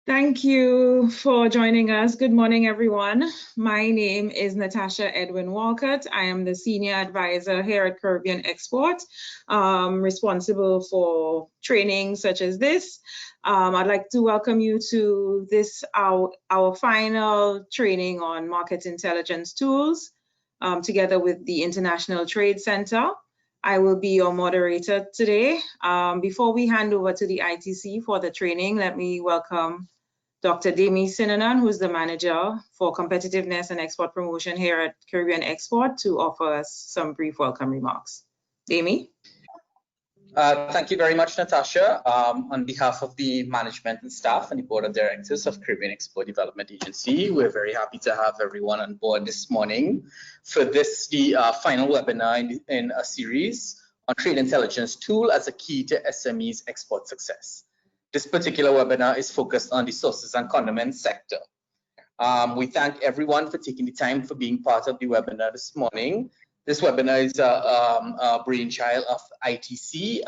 Thank you for joining us. Good morning, everyone. My name is Natasha Edwin Walcott. I am the Senior Advisor here at Caribbean Export, responsible for training such as this. I'd like to welcome you to this, our final training on market intelligence tools, together with the International Trade Center. I will be your moderator today. Before we hand over to the ITC for the training, let me welcome Dr. Demi Sinanan, who's the Manager for Competitiveness and Export Promotion here at Caribbean Export, to offer us some brief welcome remarks. Demi? Thank you very much, Natasha. On behalf of the management and staff and the Board of Directors of Caribbean Export Development Agency, we're very happy to have everyone on board this morning for this, the final webinar in a series on trade intelligence tool as a key to SMEs export success. This particular webinar is focused on the sauces and condiments sector. We thank everyone for taking the time for being part of the webinar this morning. This webinar is a brainchild of ITC,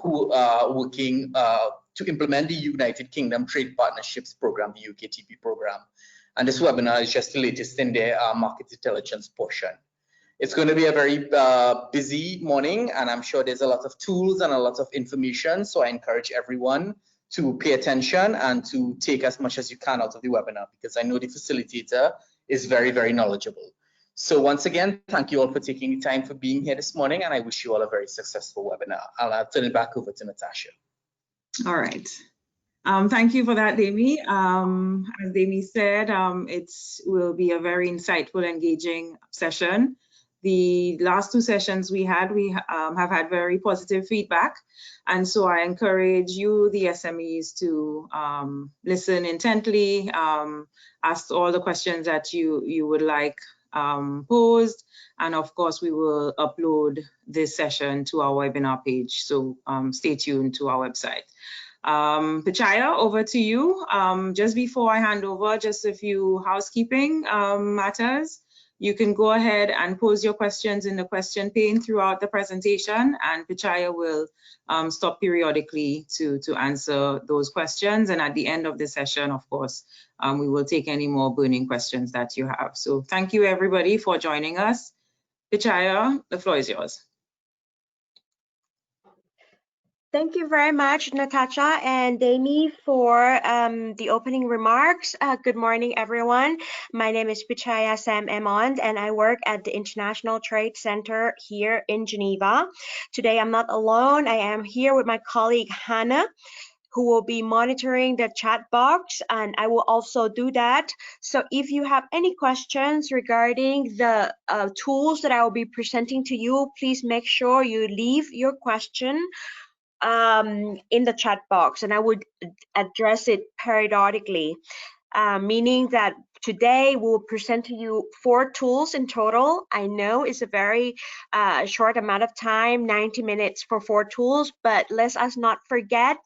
who are working to implement the United Kingdom Trade Partnerships Program, the UKTP program. And this webinar is just the latest in their market intelligence portion. It's going to be a very busy morning, and I'm sure there's a lot of tools and a lot of information. So I encourage everyone to pay attention and to take as much as you can out of the webinar, because I know the facilitator is very, very knowledgeable. So once again, thank you all for taking the time for being here this morning, and I wish you all a very successful webinar. I'll turn it back over to Natasha. All right. Thank you for that, Demi. As Demi said, it will be a very insightful, engaging session. The last two sessions we have had very positive feedback. And so I encourage you, the SMEs, to listen intently, ask all the questions that you would like posed. And of course, we will upload this session to our webinar page. So stay tuned to our website. Pichaya, over to you. Just before I hand over, just a few housekeeping matters. You can go ahead and pose your questions in the question pane throughout the presentation, and Pichaya will stop periodically to answer those questions. And at the end of the session, of course, we will take any more burning questions that you have. So thank you, everybody, for joining us. Pichaya, the floor is yours. Thank you very much, Natasha and Demi, for the opening remarks. Good morning, everyone. My name is Pichaya Sam Emond, and I work at the International Trade Center here in Geneva. Today, I'm not alone. I am here with my colleague, Hannah, who will be monitoring the chat box, and I will also do that. So if you have any questions regarding the tools that I will be presenting to you, please make sure you leave your question in the chat box, and I would address it periodically, meaning that today we'll present to you 4 tools in total. I know it's a very short amount of time, 90 minutes for 4 tools, but let us not forget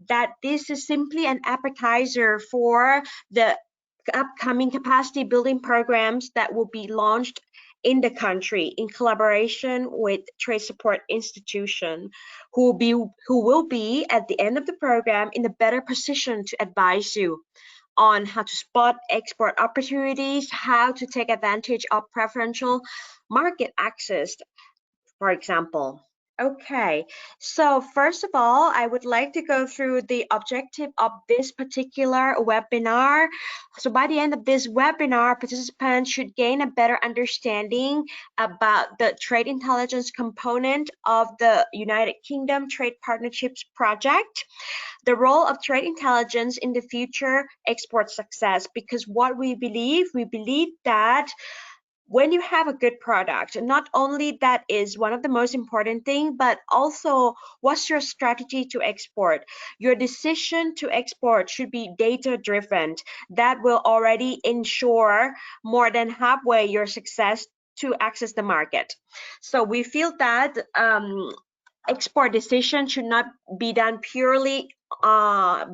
that this is simply an appetizer for the upcoming capacity building programs that will be launched in the country in collaboration with Trade Support Institution, who will be at the end of the program in a better position to advise you on how to spot export opportunities, how to take advantage of preferential market access, for example. Okay, so first of all, I would like to go through the objective of this particular webinar. So by the end of this webinar, participants should gain a better understanding about the trade intelligence component of the United Kingdom Trade Partnerships Project, the role of trade intelligence in the future export success, because what we believe that when you have a good product, not only that is one of the most important thing, but also what's your strategy to export. Your decision to export should be data driven. That will already ensure more than halfway your success to access the market. So we feel that export decision should not be done purely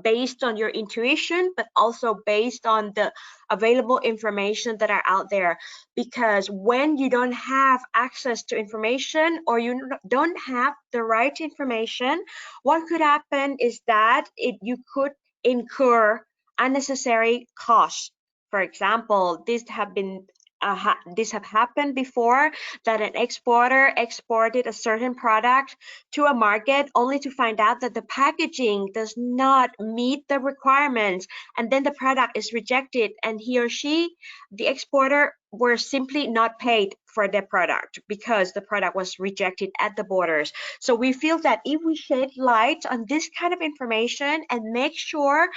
based on your intuition, but also based on the available information that are out there. Because when you don't have access to information, or you don't have the right information, what could happen is that you could incur unnecessary costs. For example, this have happened before, that an exporter exported a certain product to a market only to find out that the packaging does not meet the requirements, and then the product is rejected, and he or she, the exporter, were simply not paid for their product because the product was rejected at the borders. So we feel that if we shed light on this kind of information and make sure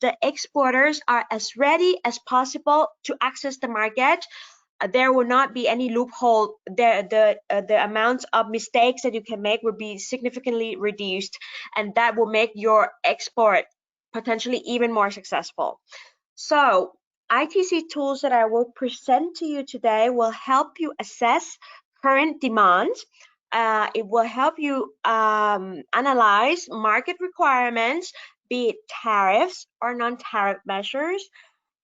the exporters are as ready as possible to access the market, there will not be any loophole. The amount of mistakes that you can make will be significantly reduced, and that will make your export potentially even more successful. So ITC tools that I will present to you today will help you assess current demands. It will help you analyze market requirements, be it tariffs or non-tariff measures.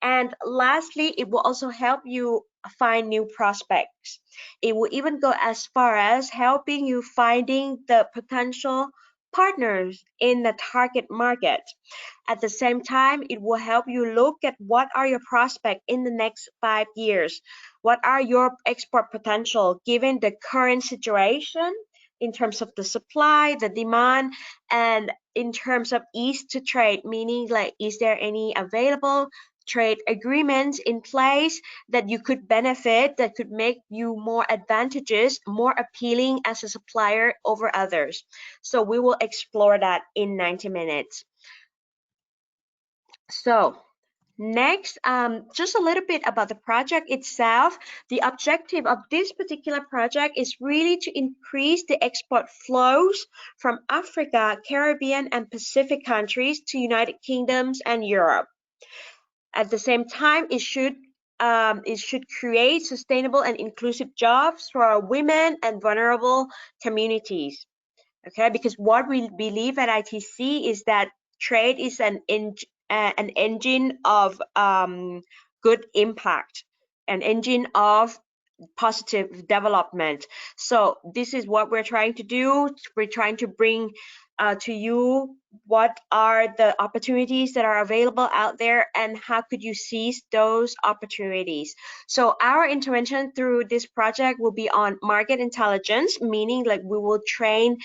And lastly, it will also help you find new prospects. It will even go as far as helping you finding the potential partners in the target market. At the same time, it will help you look at what are your prospects in the next 5 years. What are your export potential given the current situation in terms of the supply, the demand, and in terms of ease to trade, meaning like, is there any available trade agreements in place that you could benefit, that could make you more advantageous, more appealing as a supplier over others. So we will explore that in 90 minutes. So next, just a little bit about the project itself. The objective of this particular project is really to increase the export flows from Africa, Caribbean, and Pacific countries to United Kingdoms and Europe. At the same time, it should create sustainable and inclusive jobs for our women and vulnerable communities. Okay, because what we believe at ITC is that trade is an engine of good impact, an engine of positive development. So this is what we're trying to do. We're trying to bring to you what are the opportunities that are available out there and how could you seize those opportunities. So our intervention through this project will be on market intelligence, meaning like we will train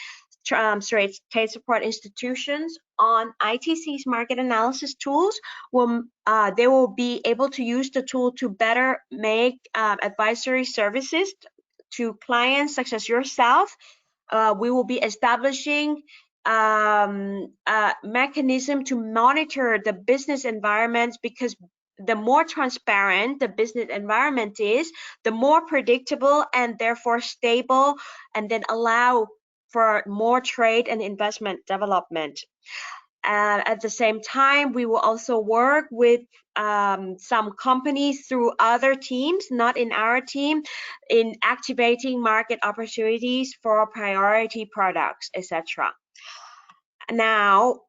trade support institutions on ITC's market analysis tools. They will be able to use the tool to better make advisory services to clients such as yourself. We will be establishing a mechanism to monitor the business environments, because the more transparent the business environment is, the more predictable and therefore stable, and then allow for more trade and investment development. At the same time, we will also work with some companies through other teams, not in our team, in activating market opportunities for priority products, etc. Now,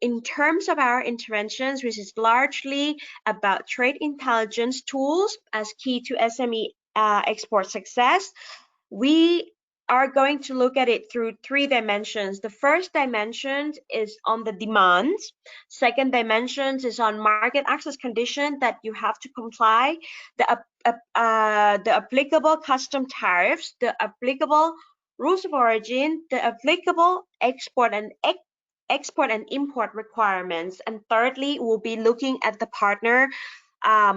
in terms of our interventions, which is largely about trade intelligence tools as key to SME export success, we are going to look at it through 3 dimensions. The first dimension is on the demands. Second dimension is on market access condition that you have to comply, the applicable custom tariffs, the applicable rules of origin, the applicable export and import requirements. And thirdly, we'll be looking at the partner.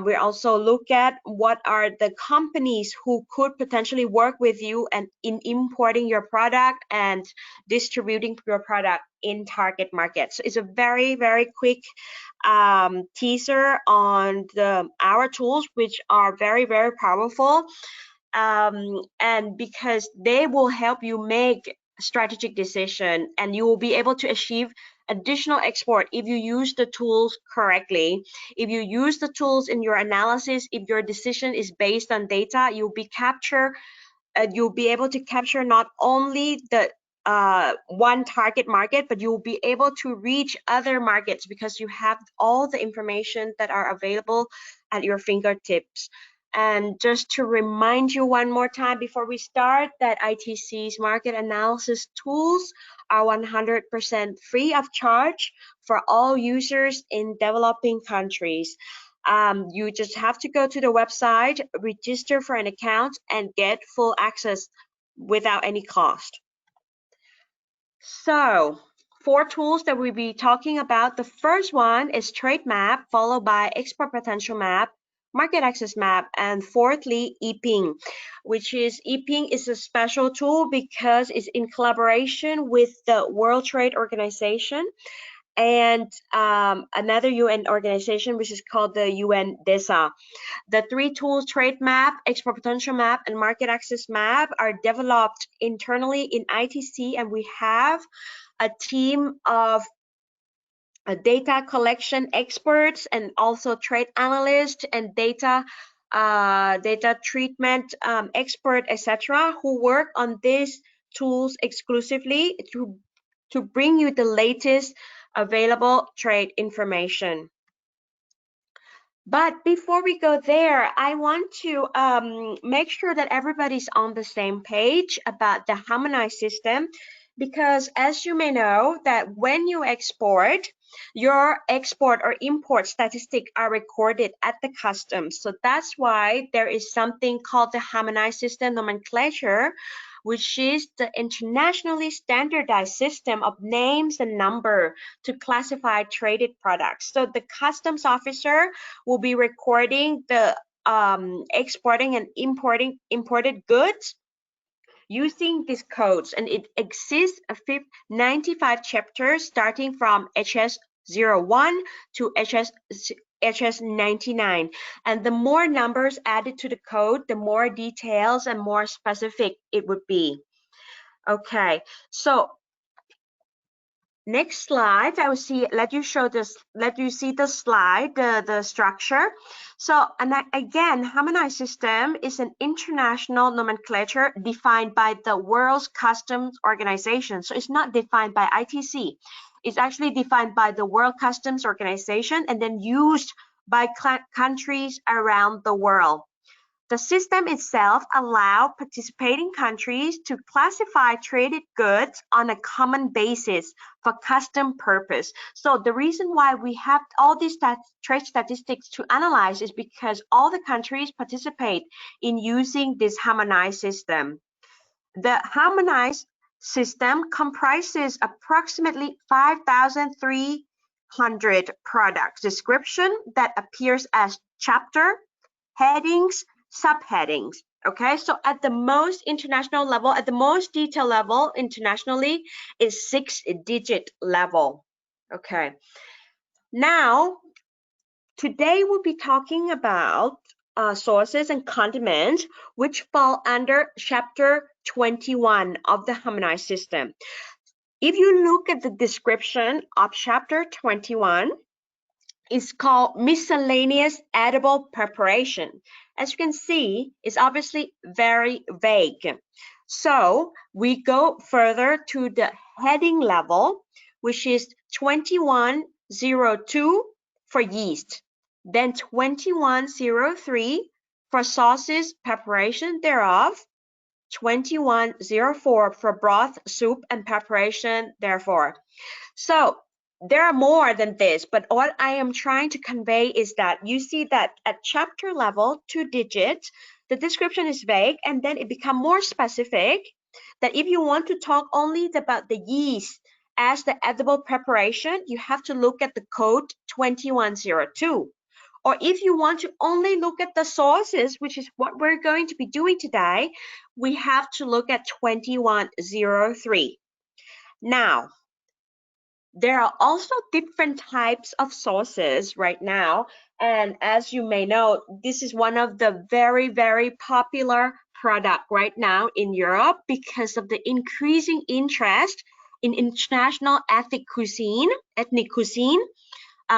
We also look at what are the companies who could potentially work with you and in importing your product and distributing your product in target markets. So it's a very, very quick teaser on our tools, which are very, very powerful. And because they will help you make strategic decision, and you will be able to achieve additional export if you use the tools correctly. If you use the tools in your analysis, if your decision is based on data, you'll be able to capture not only the one target market, but you'll be able to reach other markets because you have all the information that are available at your fingertips. And just to remind you one more time before we start that ITC's market analysis tools are 100% free of charge for all users in developing countries. You just have to go to the website, register for an account, and get full access without any cost. So, 4 tools that we'll be talking about. The first one is Trade Map, followed by Export Potential Map, Market Access Map, and fourthly, ePing, which is ePing is a special tool because it's in collaboration with the World Trade Organization and another UN organization, which is called the UNDESA. The 3 tools, Trade Map, Export Potential Map, and Market Access Map, are developed internally in ITC, and we have a team of data collection experts and also trade analysts and data treatment expert, etc., who work on these tools exclusively to bring you the latest available trade information. But before we go there, I want to make sure that everybody's on the same page about the harmonized system, because as you may know that when you export, your export or import statistics are recorded at the customs. So that's why there is something called the harmonized system nomenclature, which is the internationally standardized system of names and number to classify traded products. So the customs officer will be recording the exporting and imported goods using these codes, and it exists 95 chapters starting from HS01 to HS99, and the more numbers added to the code, the more details and more specific it would be. Okay, so next slide, I will let you see the slide, the structure. So, and again, harmonized system is an international nomenclature defined by the World Customs Organization. So it's not defined by ITC. It's actually defined by the World Customs Organization and then used by countries around the world. The system itself allows participating countries to classify traded goods on a common basis for custom purpose. So the reason why we have all these trade statistics to analyze is because all the countries participate in using this harmonized system. The harmonized system comprises approximately 5,300 product description that appears as chapter, headings, subheadings. Okay, so at the most international level, at the most detail level internationally is 6-digit level. Okay, now today we'll be talking about sauces and condiments, which fall under chapter 21 of the harmonized system. If you look at the description of chapter 21, it's called miscellaneous edible preparation. As you can see, it's obviously very vague. So we go further to the heading level, which is 2102 for yeast, then 2103 for sauces, preparation thereof, 2104 for broth, soup, and preparation therefore. So there are more than this, but what I am trying to convey is that you see that at chapter level, 2 digits, the description is vague, and then it becomes more specific that if you want to talk only about the yeast as the edible preparation, you have to look at the code 2102. Or if you want to only look at the sauces, which is what we're going to be doing today, we have to look at 2103. Now, there are also different types of sauces right now, and as you may know, this is one of the very, very popular product right now in Europe because of the increasing interest in international ethnic cuisine,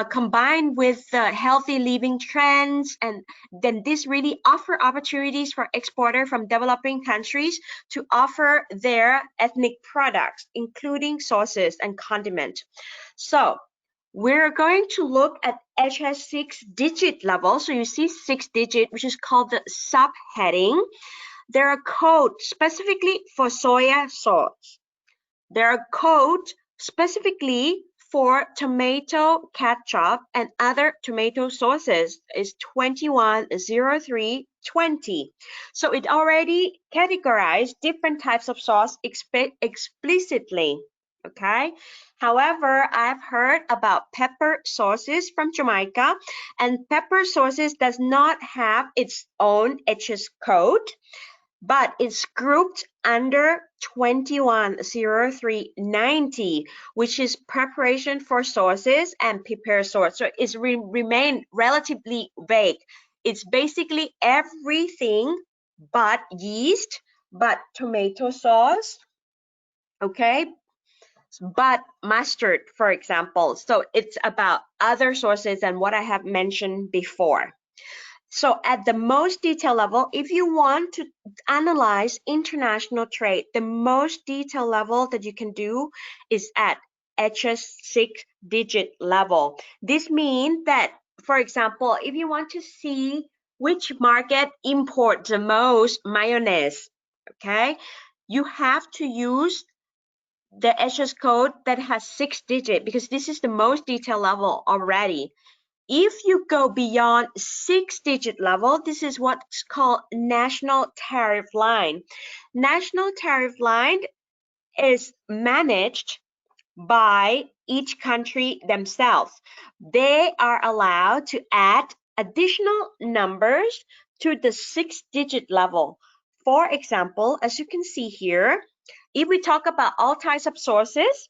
combined with healthy living trends, and then this really offer opportunities for exporters from developing countries to offer their ethnic products, including sauces and condiments. So we're going to look at HS 6-digit level. So you see 6-digit, which is called the subheading. There are codes specifically for soya sauce. There are codes specifically for tomato ketchup and other tomato sauces is 210320. So it already categorized different types of sauce explicitly. Okay. However, I've heard about pepper sauces from Jamaica, and pepper sauces does not have its own HS code, but it's grouped under 210390, which is preparation for sauces and prepare sauce. So it's remained relatively vague. It's basically everything but yeast, but tomato sauce, okay, but mustard, for example. So it's about other sources than what I have mentioned before. So at the most detailed level, if you want to analyze international trade, the most detailed level that you can do is at HS 6-digit level. This means that, for example, if you want to see which market imports the most mayonnaise, okay, you have to use the HS code that has 6-digit, because this is the most detailed level already. If you go beyond 6-digit level, this is what's called national tariff line. National tariff line is managed by each country themselves. They are allowed to add additional numbers to the 6-digit level. For example, as you can see here, if we talk about all types of sources,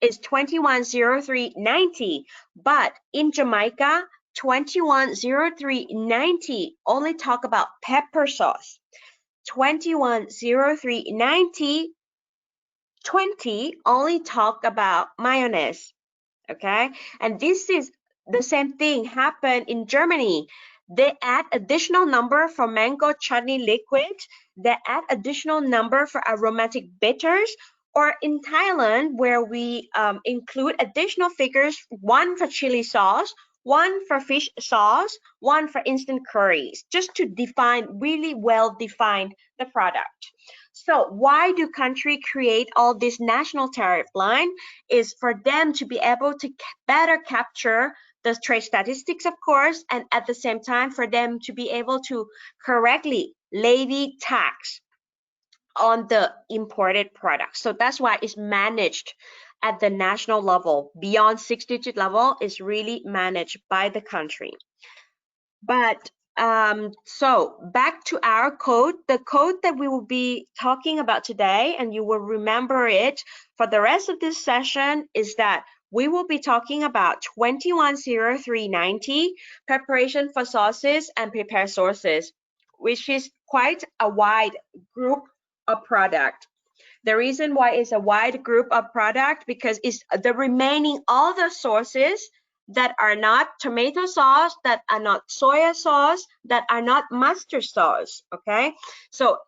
is 210390, but in Jamaica, 210390 only talk about pepper sauce. 210390 only talk about mayonnaise. Okay, and this is the same thing happened in Germany. They add additional number for mango chutney liquid. They add additional number for aromatic bitters. Or in Thailand, where we include additional figures, one for chili sauce, one for fish sauce, one for instant curries, just to define, really well define the product. So why do countries create all this national tariff line? Is for them to be able to better capture the trade statistics, of course, and at the same time for them to be able to correctly levy tax on the imported products. So that's why it's managed at the national level. Beyond 6-digit level is really managed by the country. But so back to our code, the code that we will be talking about today, and you will remember it for the rest of this session, is that we will be talking about 210390, preparation for sauces and prepared sauces, which is quite a wide group of product. The reason why it's a wide group of product, because it's the remaining all the sources that are not tomato sauce, that are not soya sauce, that are not mustard sauce. Okay, so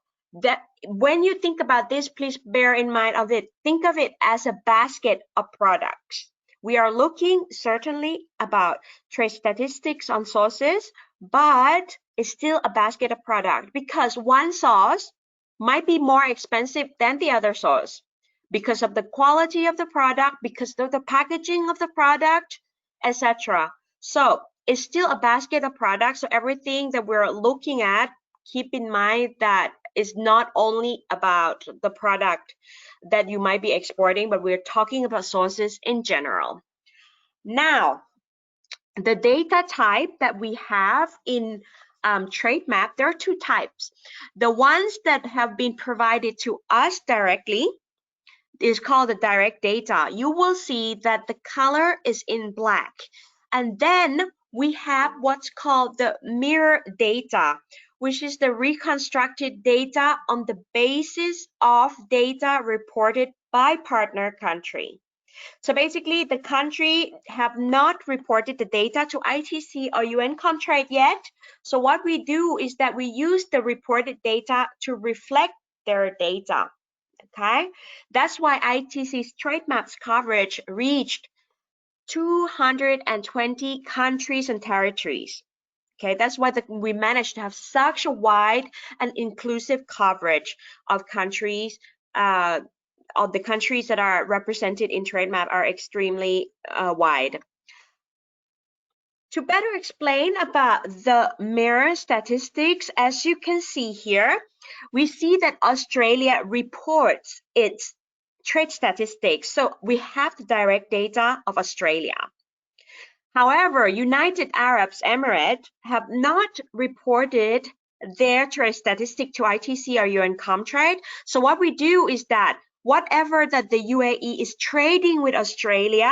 that when you think about this, please bear in mind of it. Think of it as a basket of products. We are looking certainly about trade statistics on sauces, but it's still a basket of product, because one sauce might be more expensive than the other sauce because of the quality of the product, because of the packaging of the product, etc. So it's still a basket of products. So everything that we're looking at, keep in mind that it's not only about the product that you might be exporting, but we're talking about sauces in general. Now, the data type that we have in trade map, there are two types. The ones that have been provided to us directly is called the direct data. You will see that the color is in black. And then we have what's called the mirror data, which is the reconstructed data on the basis of data reported by partner country. So basically, the country have not reported the data to ITC or UN Contract yet. So what we do is that we use the reported data to reflect their data. Okay, that's why ITC's trade maps coverage reached 220 countries and territories. Okay, that's why we managed to have such a wide and inclusive coverage of countries. Of the countries that are represented in TradeMap are extremely wide. To better explain about the mirror statistics, as you can see here, we see that Australia reports its trade statistics. So we have the direct data of Australia. However, United Arab Emirates have not reported their trade statistic to ITC or UN Comtrade. So what we do is that whatever that the UAE is trading with Australia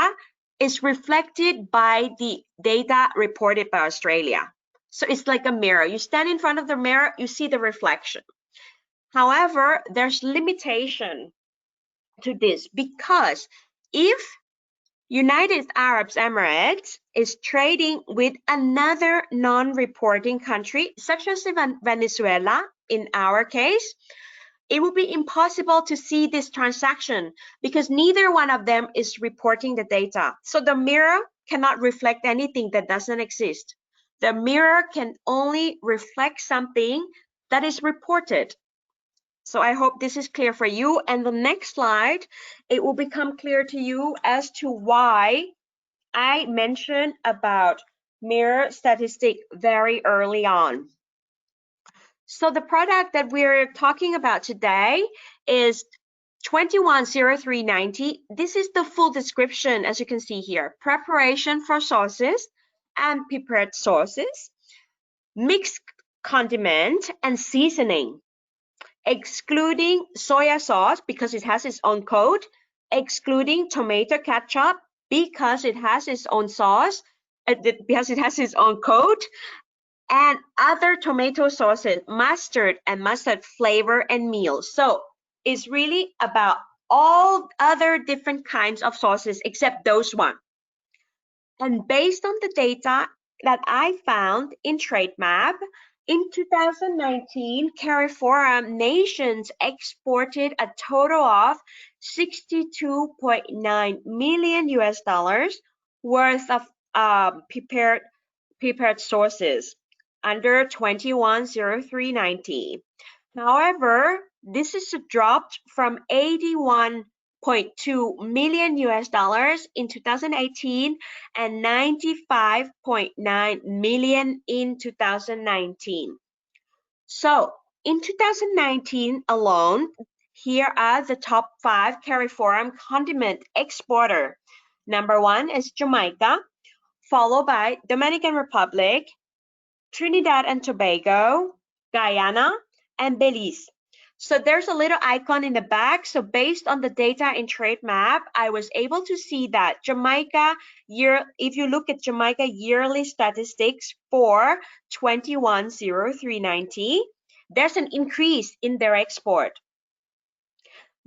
is reflected by the data reported by Australia. So it's like a mirror. You stand in front of the mirror, you see the reflection. However, there's limitation to this because if United Arab Emirates is trading with another non-reporting country, such as Venezuela, in our case, it will be impossible to see this transaction because neither one of them is reporting the data. So the mirror cannot reflect anything that doesn't exist. The mirror can only reflect something that is reported. So I hope this is clear for you. And the next slide, it will become clear to you as to why I mentioned about mirror statistic very early on. So the product that we're talking about today is 210390. This is the full description, as you can see here. Preparation for sauces and prepared sauces, mixed condiment and seasoning, excluding soya sauce because it has its own code, excluding tomato ketchup because it has its own sauce, because it has its own code, and other tomato sauces, mustard and mustard flavor and meals. So it's really about all other different kinds of sauces except those one. And based on the data that I found in TradeMap, in 2019, CARIFORUM nations exported a total of $62.9 million worth of prepared sauces under 210390. However, this is dropped from $81.2 million in 2018 and $95.9 million in 2019. So in 2019 alone, here are the top 5 CARIFORUM condiment exporter. Number 1 is Jamaica, followed by Dominican Republic, Trinidad and Tobago, Guyana, and Belize. So there's a little icon in the back. So based on the data in TradeMap, I was able to see that Jamaica if you look at Jamaica yearly statistics for 210390, there's an increase in their export.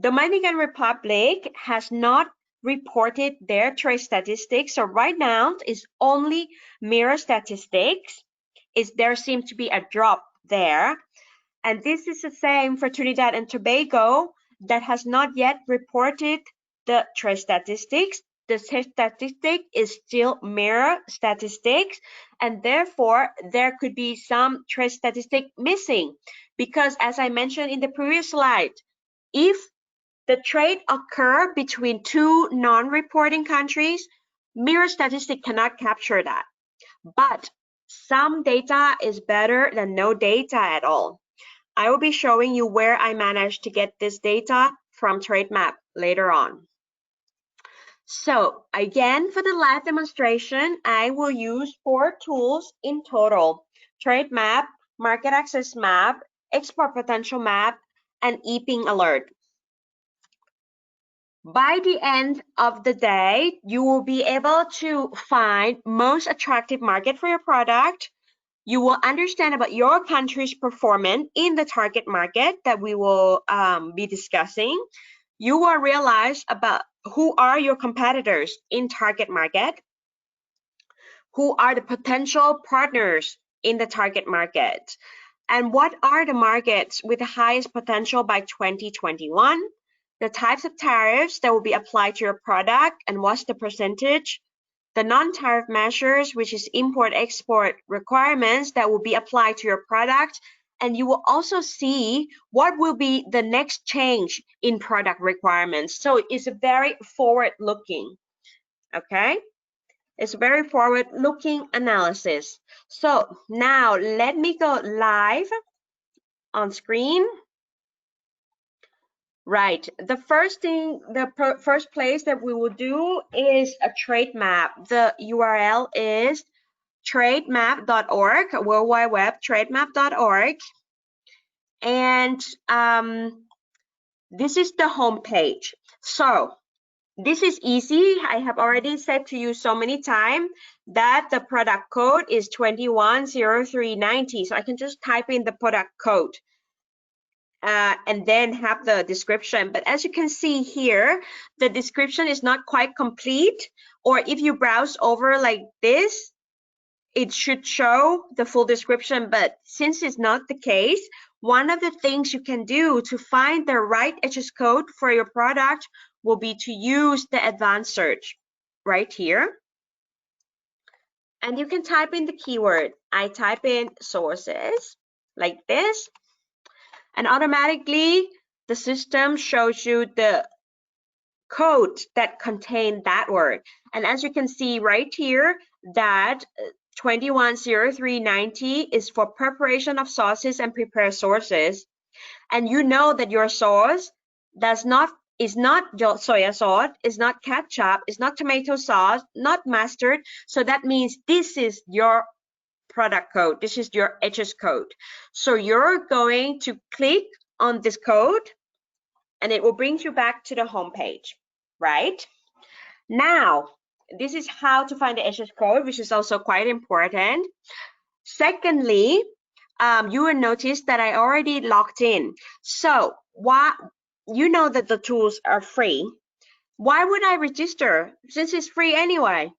Dominican Republic has not reported their trade statistics. So right now it's only mirror statistics. There seems to be a drop there. And this is the same for Trinidad and Tobago that has not yet reported the trade statistics. The statistic is still mirror statistics, and therefore there could be some trade statistic missing because, as I mentioned in the previous slide, if the trade occur between two non-reporting countries, mirror statistic cannot capture that. But some data is better than no data at all. I will be showing you where I managed to get this data from TradeMap later on. So again, for the live demonstration, I will use 4 tools in total: TradeMap, Market Access Map, Export Potential Map, and ePing Alert. By the end of the day, you will be able to find most attractive market for your product. You will understand about your country's performance in the target market that we will be discussing. You will realize about who are your competitors in target market, who are the potential partners in the target market, and what are the markets with the highest potential by 2021, the types of tariffs that will be applied to your product and what's the percentage, the non-tariff measures, which is import-export requirements that will be applied to your product. And you will also see what will be the next change in product requirements. So it's a very forward-looking, okay? It's a very forward-looking analysis. So now let me go live on screen. Right, the first thing, first place that we will do is a trade map. The URL is trademap.org, World Wide Web, trademap.org. And this is the home page. So this is easy. I have already said to you so many times that the product code is 210390. So I can just type in the product code. And then have the description. But as you can see here, the description is not quite complete. Or if you browse over like this, it should show the full description. But since it's not the case, one of the things you can do to find the right HS code for your product will be to use the advanced search right here. And you can type in the keyword. I type in sources like this. And automatically, the system shows you the code that contain that word. And as you can see right here, that 210390 is for preparation of sauces and prepared sauces. And you know that your sauce is not soya sauce, is not ketchup, is not tomato sauce, not mustard. So that means this is your product code. This is your HS code. So you're going to click on this code and it will bring you back to the home page, right? Now, this is how to find the HS code, which is also quite important. Secondly, you will notice that I already logged in. So you know that the tools are free. Why would I register since it's free anyway?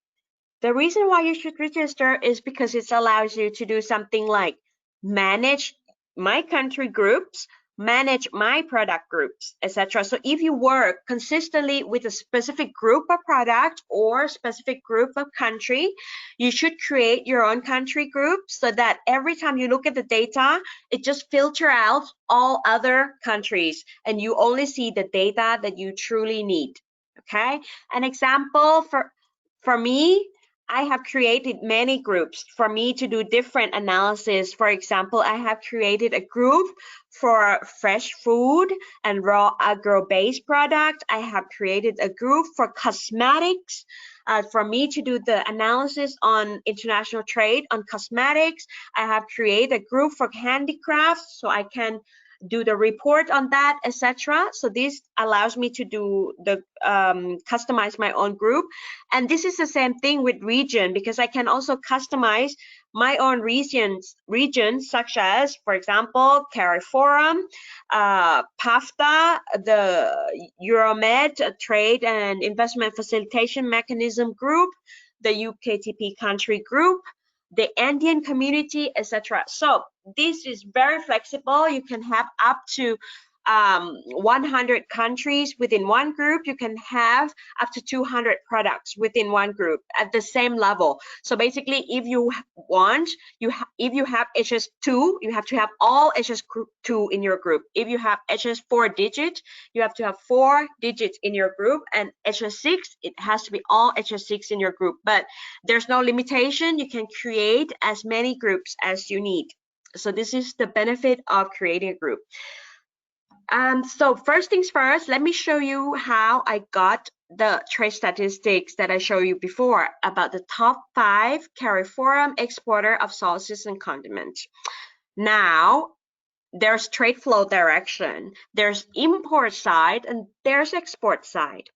The reason why you should register is because it allows you to do something like manage my country groups, manage my product groups, etc. So if you work consistently with a specific group of product or specific group of country, you should create your own country group so that every time you look at the data, it just filters out all other countries and you only see the data that you truly need. Okay, an example for me, I have created many groups for me to do different analysis. For example, I have created a group for fresh food and raw agro-based product. I have created a group for cosmetics for me to do the analysis on international trade on cosmetics. I have created a group for handicrafts so I can do the report on that, etc. So this allows me to do the customize my own group. And this is the same thing with region, because I can also customize my own regions such as, for example, CARIFORUM, PAFTA, the Euromed Trade and Investment Facilitation Mechanism Group, the UKTP country group, the Andean community, etc. So this is very flexible. You can have up to 100 countries within one group. You can have up to 200 products within one group at the same level. So basically, if you want, if you have HS2, you have to have all HS2 in your group. If you have HS4 digit, you have to have 4 digits in your group, and HS6, it has to be all HS6 in your group. But there's no limitation. You can create as many groups as you need. So this is the benefit of creating a group. So first things first, let me show you how I got the trade statistics that I showed you before about the top 5 CARIFORUM exporter of sauces and condiments. Now, there's trade flow direction, there's import side, and there's export side.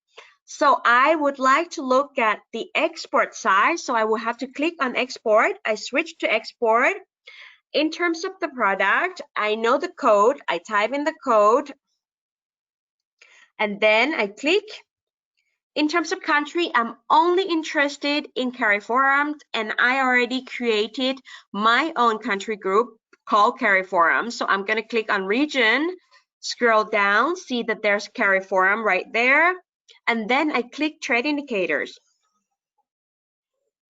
So I would like to look at the export side. So I will have to click on export. I switch to export. In terms of the product, I know the code. I type in the code and then I click. In terms of country, I'm only interested in CARIFORUM, and I already created my own country group called CARIFORUM. So I'm going to click on region, scroll down, see that there's CARIFORUM right there, and then I click trade indicators.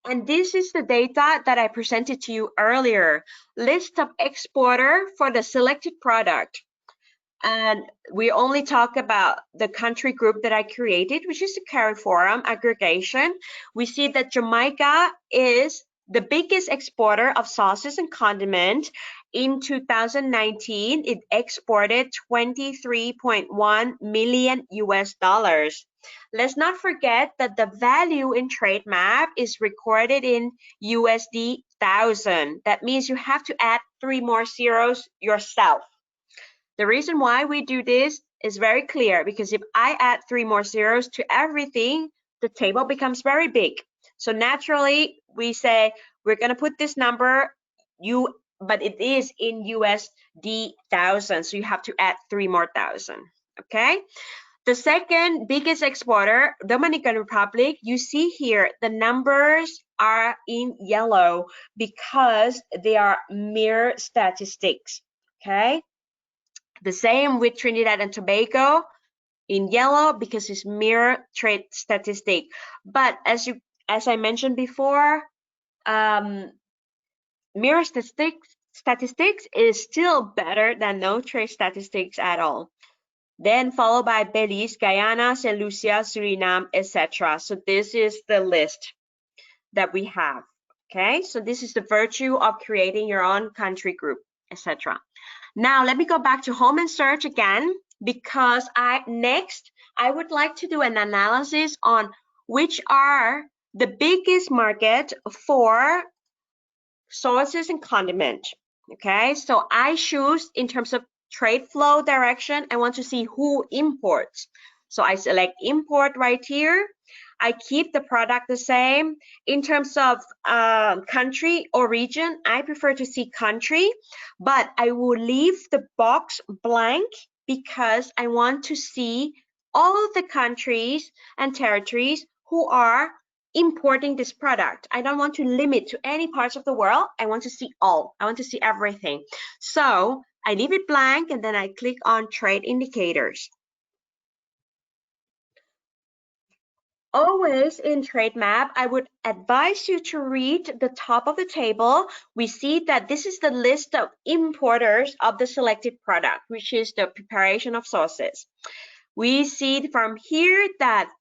And this is the data that I presented to you earlier. List of exporter for the selected product. And we only talk about the country group that I created, which is the CARIFORUM aggregation. We see that Jamaica is the biggest exporter of sauces and condiments. In 2019, it exported 23.1 million US dollars. Let's not forget that the value in trade map is recorded in USD 1,000. That means you have to add 3 more zeros yourself. The reason why we do this is very clear, because if I add 3 more zeros to everything, the table becomes very big. So naturally, we say we're going to put this number, but it is in USD 1,000. So you have to add 3 more thousand. Okay. The second biggest exporter, Dominican Republic, you see here the numbers are in yellow because they are mere statistics. Okay. The same with Trinidad and Tobago in yellow because it's mere trade statistic. But as I mentioned before, mere statistics is still better than no trade statistics at all. Then followed by Belize, Guyana, St. Lucia, Suriname, etc. So this is the list that we have. Okay, so this is the virtue of creating your own country group, etc. Now, let me go back to home and search again, because next I would like to do an analysis on which are the biggest market for sauces and condiments. Okay, so I choose in terms of trade flow direction, I want to see who imports. So I select import right here. I keep the product the same. In terms of country or region, I prefer to see country, but I will leave the box blank because I want to see all the countries and territories who are importing this product. I don't want to limit to any parts of the world. I want to see all. I want to see everything. So I leave it blank and then I click on trade indicators. Always in trade map, I would advise you to read the top of the table. We see that this is the list of importers of the selected product, which is the preparation of sauces. We see from here that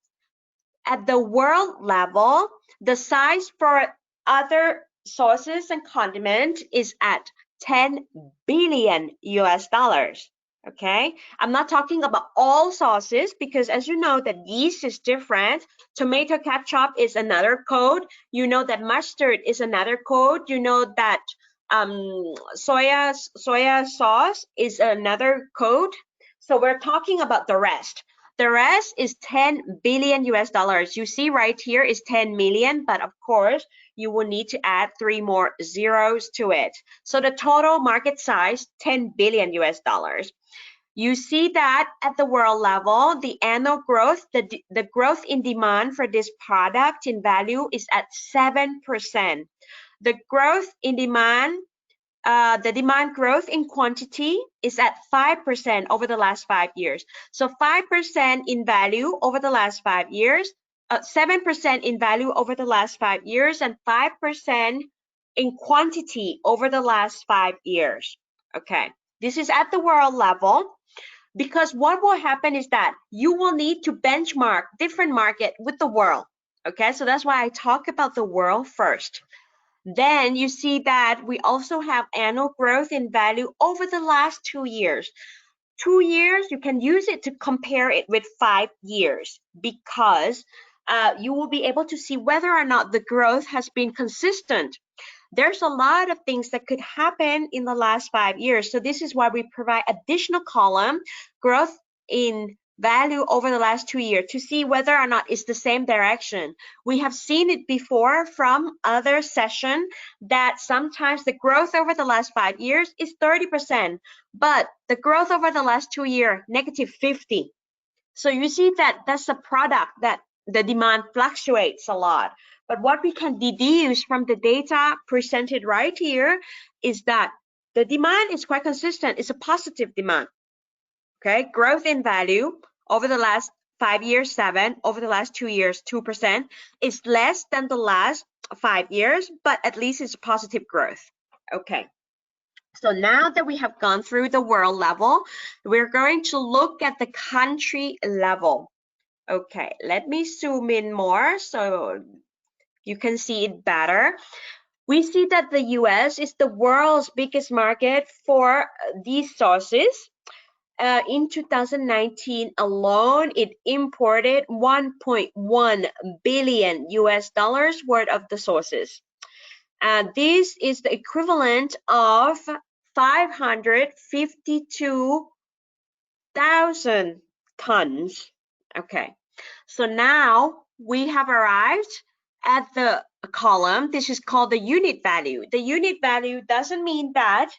at the world level, the size for other sauces and condiments is at 10 billion US dollars. Okay, I'm not talking about all sauces because, as you know, that yeast is different. Tomato ketchup is another code. You know that mustard is another code. You know that soya sauce is another code. So we're talking about the rest. The rest is 10 billion US dollars. You see right here is 10 million, but of course you will need to add 3 more zeros to it. So the total market size, 10 billion US dollars. You see that at the world level, the annual growth, the growth in demand for this product in value is at 7%. The growth in demand, the demand growth in quantity is at 5% over the last 5 years. So 5% in value over the last 5 years, 7% in value over the last 5 years, and 5% in quantity over the last 5 years. Okay, this is at the world level. Because what will happen is that you will need to benchmark different market with the world. Okay, so that's why I talk about the world first. Then you see that we also have annual growth in value over the last 2 years. 2 years, you can use it to compare it with 5 years because you will be able to see whether or not the growth has been consistent. There's a lot of things that could happen in the last 5 years. So this is why we provide additional column, growth in value over the last 2 years, to see whether or not it's the same direction. We have seen it before from other session that sometimes the growth over the last 5 years is 30%, but the growth over the last 2 years, negative 50. So you see that that's a product that the demand fluctuates a lot. But what we can deduce from the data presented right here is that the demand is quite consistent. It's a positive demand. Okay, growth in value over the last 5 years, 7, over the last 2 years, 2%, is less than the last 5 years, but at least it's positive growth. Okay. So now that we have gone through the world level, we're going to look at the country level. Okay, let me zoom in more so you can see it better. We see that the US is the world's biggest market for these sauces. In 2019 alone, it imported 1.1 billion US dollars worth of the sauces. This is the equivalent of 552,000 tons. Okay, so now we have arrived at the column. This is called the unit value. The unit value doesn't mean that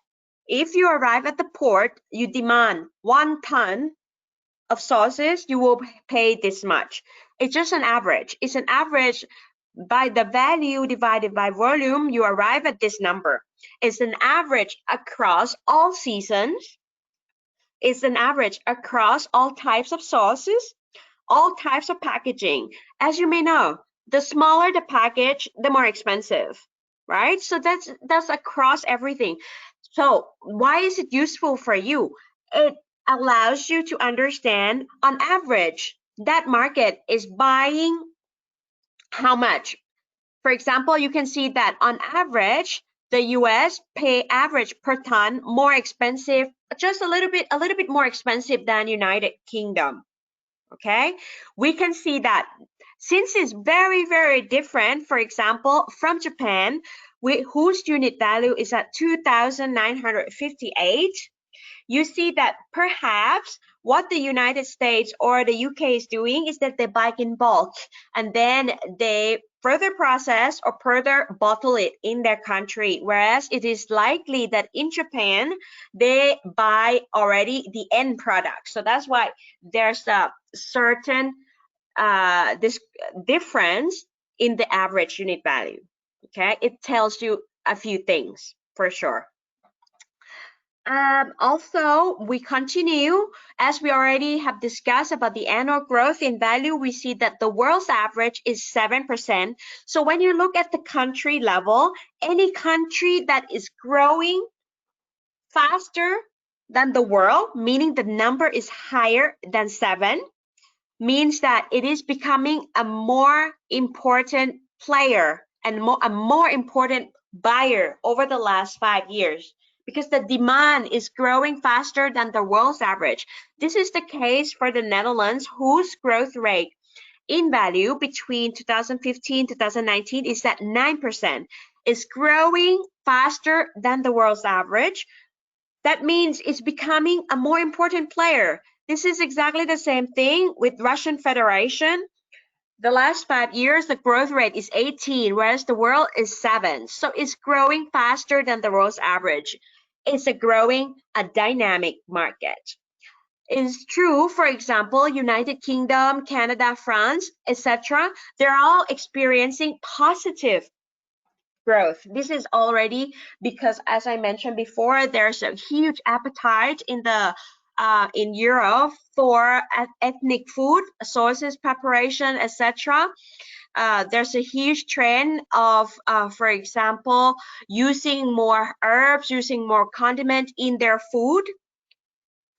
if you arrive at the port, you demand 1 ton of sauces, you will pay this much. It's just an average. It's an average by the value divided by volume, you arrive at this number. It's an average across all seasons. It's an average across all types of sauces, all types of packaging. As you may know, the smaller the package, the more expensive, right? So that's across everything. So why is it useful for you? It allows you to understand on average that market is buying how much. For example, you can see that on average, the US pay average per ton more expensive, just a little bit more expensive than United Kingdom. Okay, we can see that since it's very, very different, for example, from Japan, whose unit value is at 2,958, you see that perhaps what the United States or the UK is doing is that they buy in bulk and then they further process or further bottle it in their country, whereas it is likely that in Japan they buy already the end product. So that's why there's a certain this difference in the average unit value. Okay, it tells you a few things for sure. Also, we continue, as we already have discussed about the annual growth in value, we see that the world's average is 7%. So when you look at the country level, any country that is growing faster than the world, meaning the number is higher than 7, means that it is becoming a more important player and a more important buyer over the last 5 years, because the demand is growing faster than the world's average. This is the case for the Netherlands, whose growth rate in value between 2015 to 2019 is at 9%. It's growing faster than the world's average. That means it's becoming a more important player. This is exactly the same thing with Russian Federation. The last 5 years, the growth rate is 18, whereas the world is 7. So it's growing faster than the world's average. It's a dynamic market. It's true, for example, United Kingdom, Canada, France, etc. They're all experiencing positive growth. This is already because, as I mentioned before, there's a huge appetite in Europe for ethnic food, sauces, preparation, etc. There's a huge trend of, for example, using more herbs, using more condiment in their food.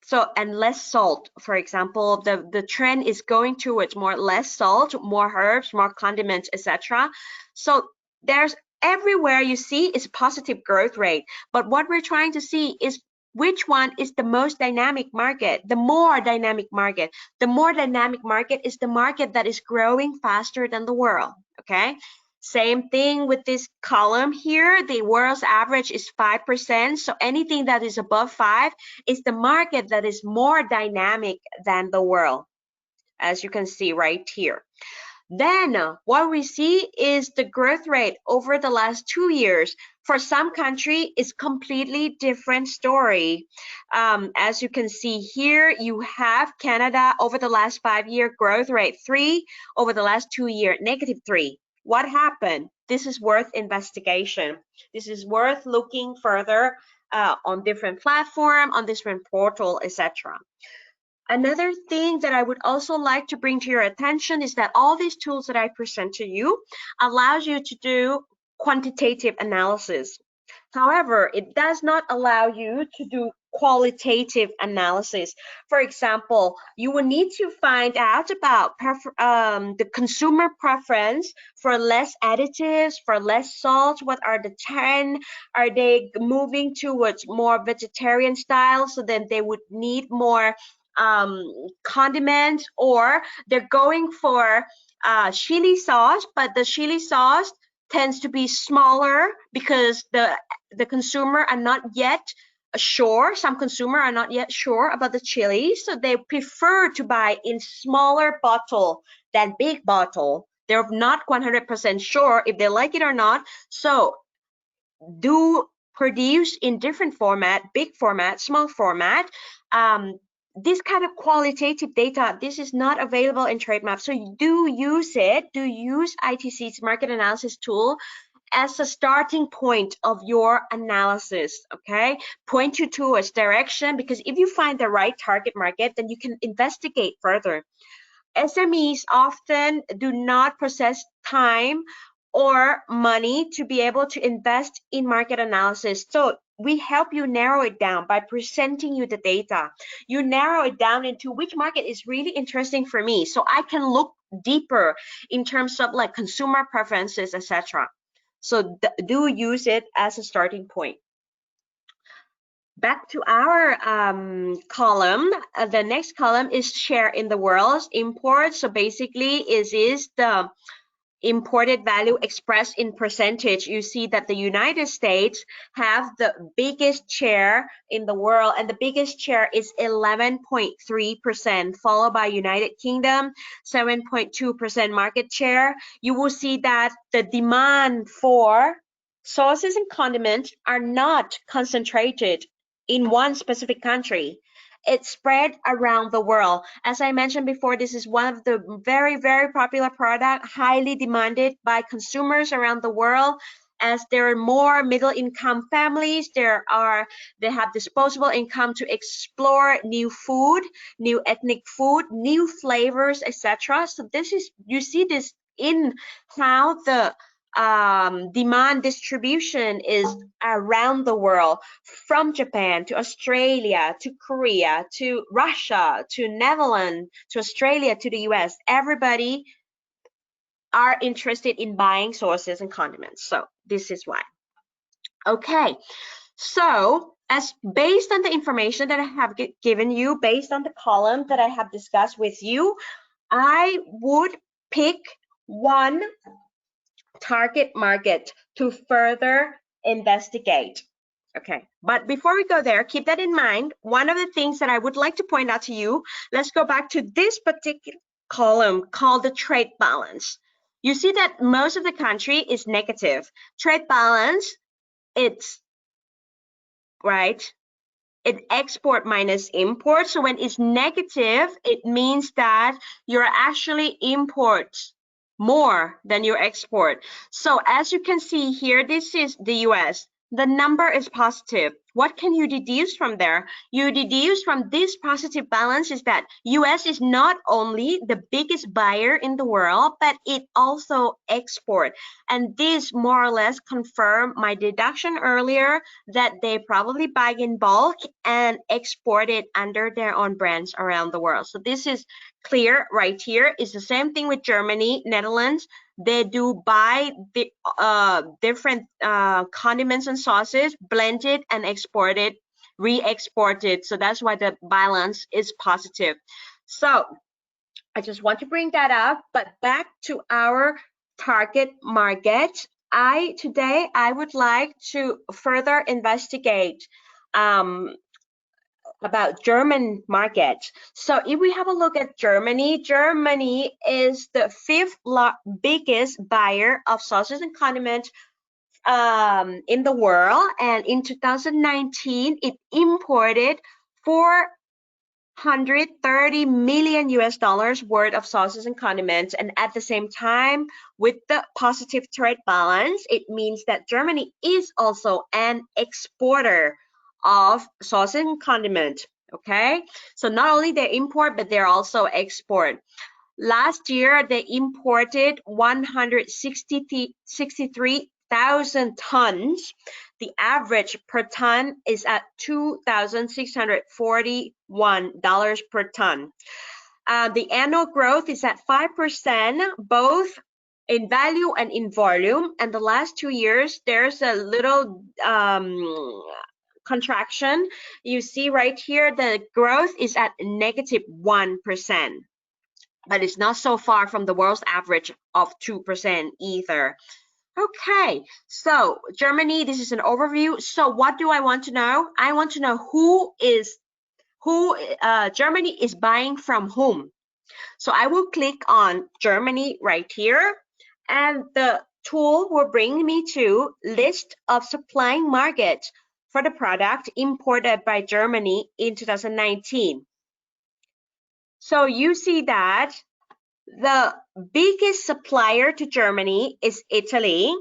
So, and less salt, for example, the trend is going towards less salt, more herbs, more condiments, etc. So there's everywhere you see is positive growth rate. But what we're trying to see is which one is the most dynamic market, the more dynamic market. The more dynamic market is the market that is growing faster than the world, okay? Same thing with this column here. The world's average is 5%. So anything that is above 5 is the market that is more dynamic than the world, as you can see right here. Then what we see is the growth rate over the last 2 years. For some country, it's completely different story. As you can see here, you have Canada over the last 5-year growth rate 3, over the last 2 year -3. What happened? This is worth investigation. This is worth looking further on different platform, on different portal, etc. Another thing that I would also like to bring to your attention is that all these tools that I present to you allows you to do quantitative analysis. However, it does not allow you to do qualitative analysis. For example, you will need to find out about the consumer preference for less additives, for less salt. What are the trend? Are they moving towards more vegetarian style, so then they would need more condiments, or they're going for chili sauce, but the chili sauce tends to be smaller because the consumer are not yet sure. Some consumer are not yet sure about the chili, so they prefer to buy in smaller bottle than big bottle. They're not 100% sure if they like it or not, so do produce in different format, big format, small format. This kind of qualitative data, this is not available in Trademap, so you do use it, do use ITC's market analysis tool as a starting point of your analysis, okay? Point you towards direction, because if you find the right target market, then you can investigate further. SMEs often do not possess time or money to be able to invest in market analysis. So we help you narrow it down by presenting you the data. You narrow it down into which market is really interesting for me, so I can look deeper in terms of like consumer preferences, etc. So do use it as a starting point. Back to our column, the next column is share in the world's imports. So basically, is the imported value expressed in percentage. You see that the United States have the biggest share in the world, and the biggest share is 11.3%, followed by United Kingdom, 7.2% market share. You will see that the demand for sauces and condiments are not concentrated in one specific country. It's spread around the world. As I mentioned before, this is one of the very, very popular product, highly demanded by consumers around the world. As there are more middle income families, they have disposable income to explore new food, new ethnic food, new flavors, etc. So this is, you see this in how the demand distribution is around the world, from Japan to Australia to Korea to Russia to Netherlands to Australia to the US. Everybody are interested in buying sauces and condiments. So this is why. Okay, so as based on the information that I have given you, based on the column that I have discussed with you, I would pick one target market to further investigate. Okay, but before we go there, keep that in mind. One of the things that I would like to point out to you, let's go back to this particular column called the trade balance. You see that most of the country is negative. Trade balance, it's right. It export minus import. So when it's negative, it means that you're actually import more than your export. So as you can see here, this is the US. The number is positive. What can you deduce from there? You deduce from this positive balance is that US is not only the biggest buyer in the world, but it also export. And this more or less confirm my deduction earlier that they probably buy in bulk and export it under their own brands around the world. So this is clear right here. It's the same thing with Germany, Netherlands. They do buy the different condiments and sauces, blend it and export it, re-export it. So that's why the balance is positive. So I just want to bring that up, but back to our target market. Today I would like to further investigate about German market. So if we have a look at Germany, Germany is the fifth biggest buyer of sauces and condiments in the world, and in 2019 it imported 430 million US dollars worth of sauces and condiments. And at the same time, with the positive trade balance, it means that Germany is also an exporter of sauce and condiment. Okay, so not only they import, but they're also export. Last year, they imported 163,000 tons. The average per ton is at $2,641 per ton. The annual growth is at 5%, both in value and in volume. And the last 2 years, there's a little contraction. You see right here, the growth is at -1%. But it's not so far from the world's average of 2% either. Okay, so Germany, this is an overview. So what do I want to know? I want to know who Germany is buying from whom. So I will click on Germany right here, and the tool will bring me to list of supplying markets for the product imported by Germany in 2019. So you see that the biggest supplier to Germany is Italy,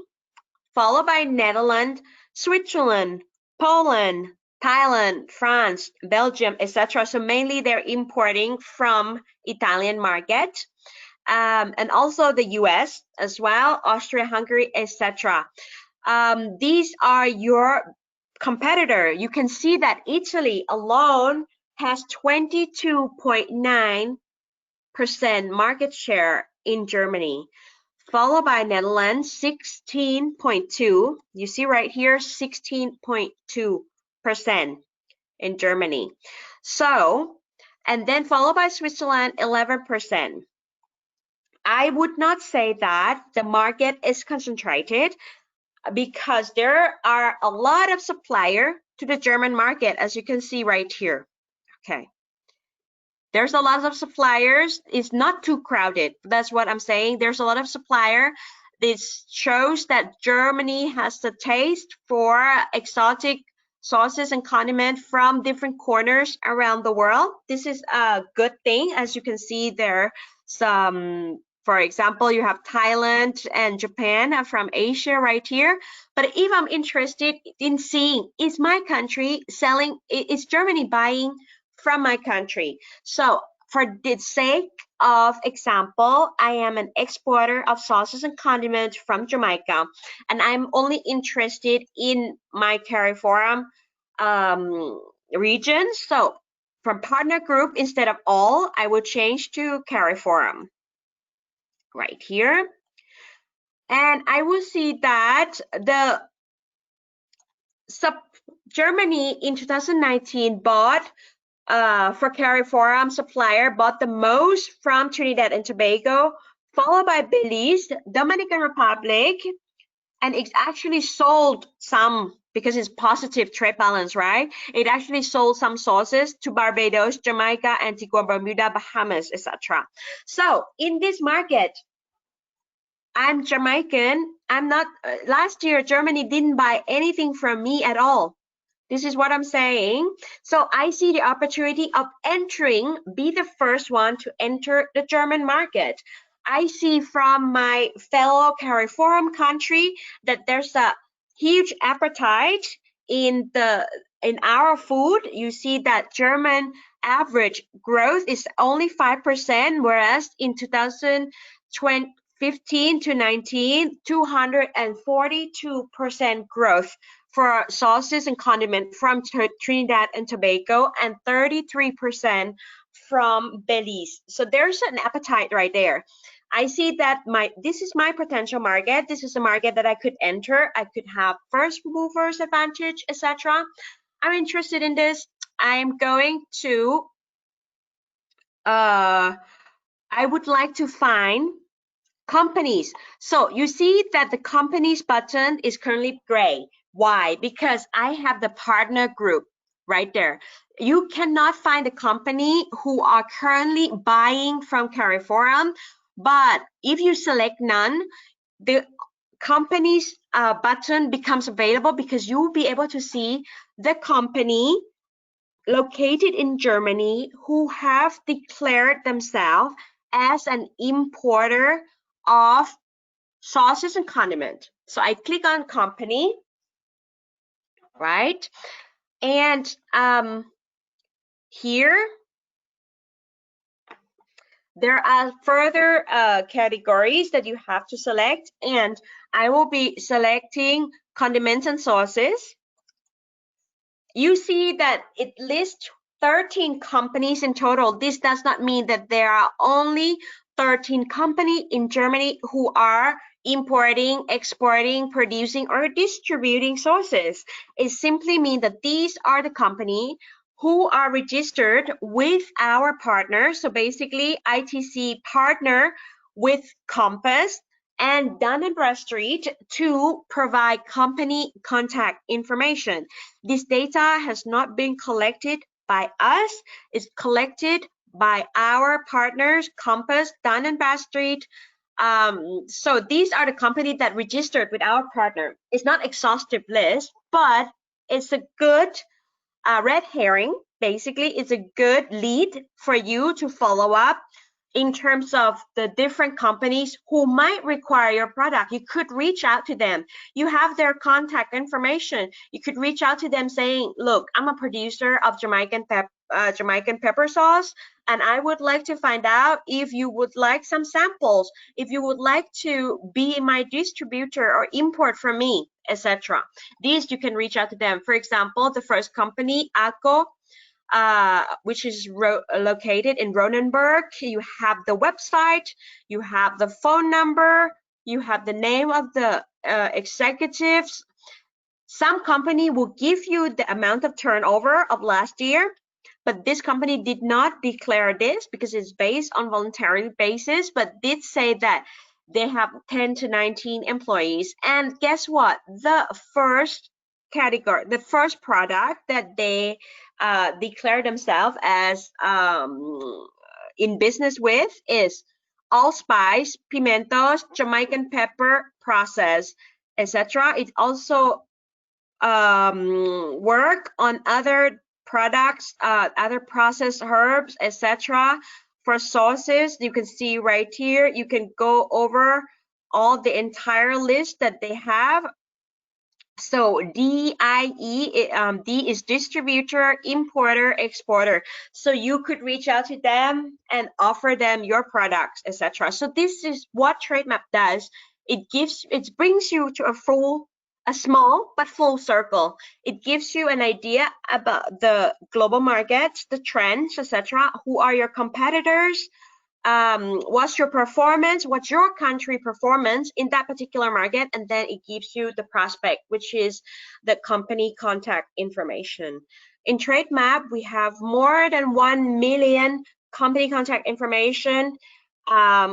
followed by Netherlands, Switzerland, Poland, Thailand, France, Belgium, etc. So mainly they're importing from Italian market, and also the US as well, Austria, Hungary, etc. These are your competitor. You can see that Italy alone has 22.9% market share in Germany, followed by Netherlands 16.2. You see right here 16.2% in Germany. So, and then followed by Switzerland 11%. I would not say that the market is concentrated because there are a lot of suppliers to the German market, as you can see right here. Okay. There's a lot of suppliers. It's not too crowded. That's what I'm saying. There's a lot of supplier. This shows that Germany has the taste for exotic sauces and condiments from different corners around the world. This is a good thing. As you can see there, some, for example, you have Thailand and Japan from Asia right here. But if I'm interested in seeing, is my country selling, is Germany buying from my country? So for the sake of example, I am an exporter of sauces and condiments from Jamaica, and I'm only interested in my CARIFORUM region. So from partner group, instead of all, I will change to CARIFORUM right here. And I will see that the Germany in 2019 bought for CARIFORUM supplier bought the most from Trinidad and Tobago, followed by Belize, Dominican Republic, and it actually sold some, because it's positive trade balance, right? It actually sold some sauces to Barbados, Jamaica, Antigua, Bermuda, Bahamas, etc. So in this market, I'm Jamaican. I'm not, last year, Germany didn't buy anything from me at all. This is what I'm saying. So I see the opportunity of entering, be the first one to enter the German market. I see from my fellow CARIFORUM country that there's a huge appetite in our food. You see that German average growth is only 5%, whereas in 2015 to 19, 242% growth for sauces and condiments from Trinidad and Tobago, and 33% from Belize. So there's an appetite right there. I see that this is my potential market. This is a market that I could enter. I could have first movers advantage, etc. I'm interested in this. I'm going to, I would like to find companies. So you see that the companies button is currently gray. Why? Because I have the partner group right there. You cannot find the company who are currently buying from CARIFORUM, but if you select none, the companies button becomes available, because you will be able to see the company located in Germany who have declared themselves as an importer of sauces and condiments. So I click on company, right? And here, there are further categories that you have to select, and I will be selecting condiments and sauces. You see that it lists 13 companies in total. This does not mean that there are only 13 companies in Germany who are importing, exporting, producing, or distributing sauces. It simply means that these are the companies who are registered with our partners. So basically, ITC partner with Compass and Dun & Bradstreet to provide company contact information. This data has not been collected by us. It's collected by our partners, Compass, Dun & Bradstreet. So these are the companies that registered with our partner. It's not exhaustive list, but it's a good red herring. Basically, it's a good lead for you to follow up in terms of the different companies who might require your product. You could reach out to them. You have their contact information. You could reach out to them saying, look, I'm a producer of Jamaican pepper sauce, and I would like to find out if you would like some samples, if you would like to be my distributor or import from me, etc. These you can reach out to them. For example, the first company, ACO, which is located in Ronenberg. You have the website, you have the phone number, you have the name of the executives. Some company will give you the amount of turnover of last year, but this company did not declare this because it's based on voluntary basis, but did say that they have 10 to 19 employees. And guess what? The first category, the first product that they declare themselves as in business with is allspice, pimentos, Jamaican pepper process, etc. It also work on other products, other processed herbs, etc. For sauces, you can see right here, you can go over all the entire list that they have. So DIE, D is distributor, importer, exporter. So you could reach out to them and offer them your products, etc. So this is what TradeMap does. It brings you to a small but full circle. It gives you an idea about the global markets, the trends, etc. Who are your competitors? What's your performance, what's your country performance in that particular market, and then it gives you the prospect, which is the company contact information. In TradeMap, we have more than 1 million company contact information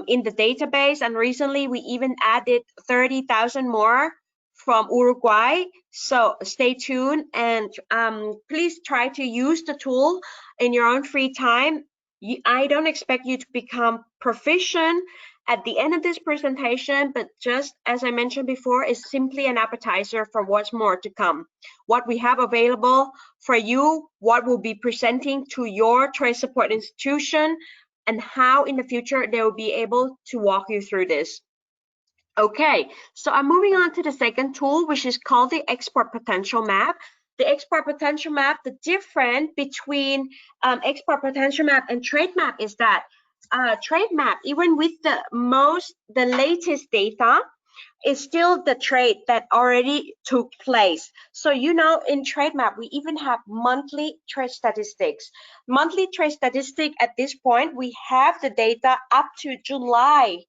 in the database, and recently we even added 30,000 more from Uruguay. So stay tuned and please try to use the tool in your own free time. I don't expect you to become proficient at the end of this presentation, but just as I mentioned before, it's simply an appetizer for what's more to come. What we have available for you, what we'll be presenting to your trade support institution, and how in the future they will be able to walk you through this. Okay, so I'm moving on to the second tool, which is called the Export Potential Map. The Export Potential Map, the difference between Export Potential Map and TradeMap is that TradeMap, even with the latest data, is still the trade that already took place. So you know, in TradeMap, we even have monthly trade statistics. Monthly trade statistic at this point, we have the data up to July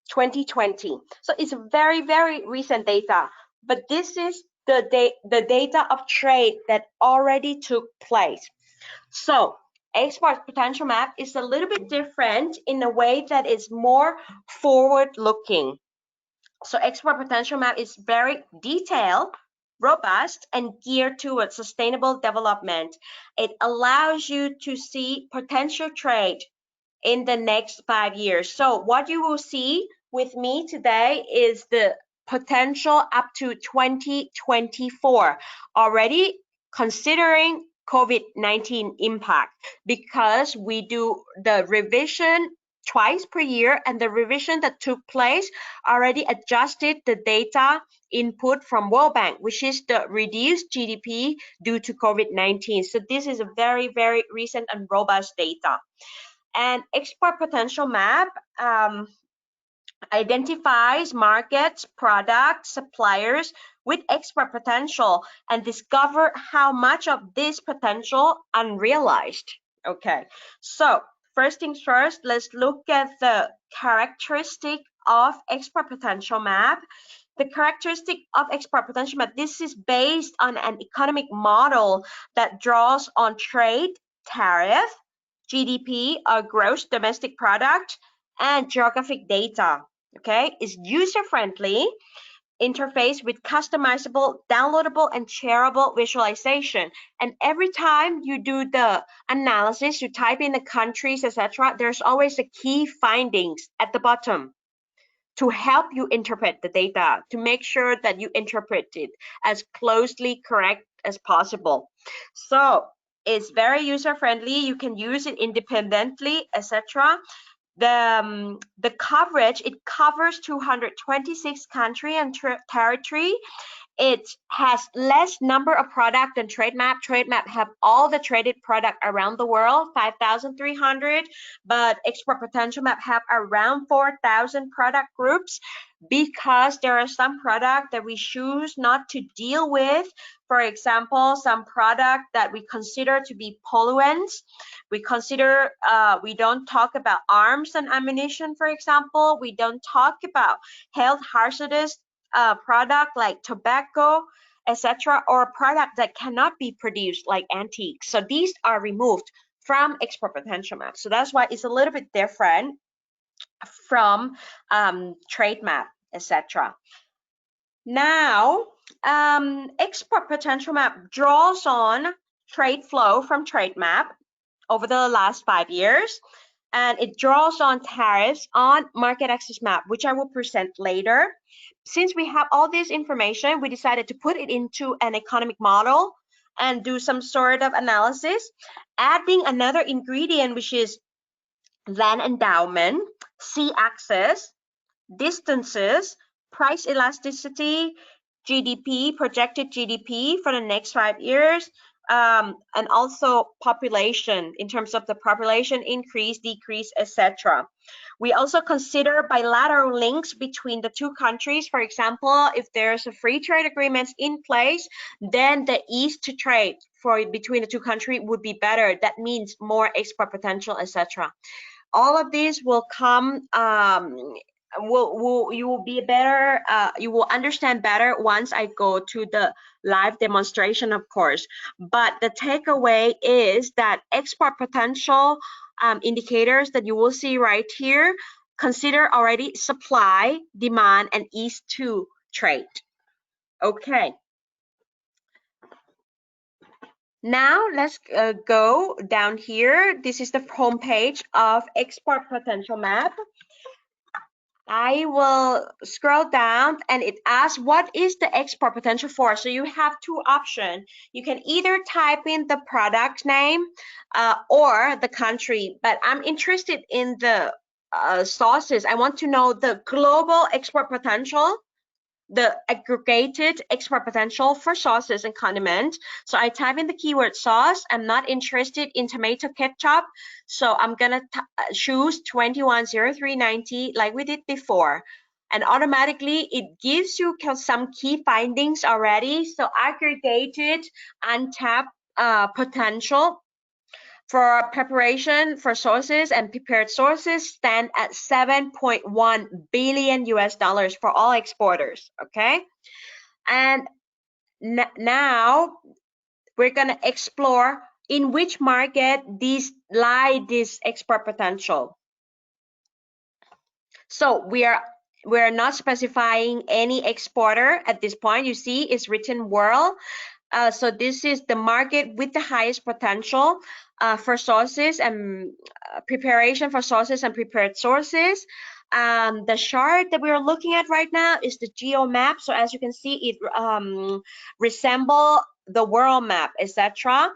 2020. So it's very, very recent data, but this is the data of trade that already took place. So export potential map is a little bit different in a way that is more forward looking. So export potential map is very detailed, robust, and geared towards sustainable development. It allows you to see potential trade in the next 5 years. So what you will see with me today is the potential up to 2024, already considering COVID-19 impact, because we do the revision twice per year, and the revision that took place already adjusted the data input from World Bank, which is the reduced GDP due to COVID-19. So this is a very, very recent and robust data. And export potential map identifies markets, products, suppliers with export potential and discover how much of this potential unrealized. Okay, so first things first, let's look at the characteristic of export potential map. The characteristic of export potential map, this is based on an economic model that draws on trade, tariff, GDP, or gross domestic product, and geographic data. Okay, is user-friendly interface with customizable, downloadable, and shareable visualization. And every time you do the analysis, you type in the countries, etc., there's always a key findings at the bottom to help you interpret the data, to make sure that you interpret it as closely correct as possible. So it's very user-friendly. You can use it independently, etc. The coverage, it covers 226 country and territory. It has less number of product than TradeMap. TradeMap have all the traded product around the world, 5,300, but Export Potential Map have around 4,000 product groups, because there are some product that we choose not to deal with. For example, some product that we consider to be polluants. We consider, we don't talk about arms and ammunition, for example. We don't talk about health hazardous product like tobacco, etc., or product that cannot be produced like antiques. So these are removed from export potential map. So that's why it's a little bit different from trade map, etc. Now, export potential map draws on trade flow from trade map over the last 5 years, and it draws on tariffs on market access map, which I will present later. Since we have all this information, we decided to put it into an economic model and do some sort of analysis, adding another ingredient, which is land endowment, sea access, distances, price elasticity, GDP, projected GDP for the next 5 years, and also population in terms of the population increase, decrease, etc. We also consider bilateral links between the two countries. For example, if there's a free trade agreement in place, then the ease to trade between the two countries would be better. That means more export potential, etc. All of these will come. You will be better. You will understand better once I go to the live demonstration, of course. But the takeaway is that export potential indicators that you will see right here consider already supply, demand, and ease to trade. Okay. Now let's go down here. This is the home page of export potential map. I will scroll down and it asks what is the export potential for. So you have two options. You can either type in the product name or the country, but I'm interested in the sources. I want to know the global export potential, the aggregated export potential for sauces and condiments. So I type in the keyword sauce. I'm not interested in tomato ketchup, so I'm gonna choose 210390 like we did before, and automatically it gives you some key findings already. So aggregated untapped potential for preparation for sauces and prepared sauces stand at $7.1 billion for all exporters. Okay, and now we're gonna explore in which market this export potential. So we're not specifying any exporter at this point. You see, it's written world. So this is the market with the highest potential for sauces and preparation for sauces and prepared sauces. The chart that we're looking at right now is the geo map. So as you can see, it resembles the world map, etc.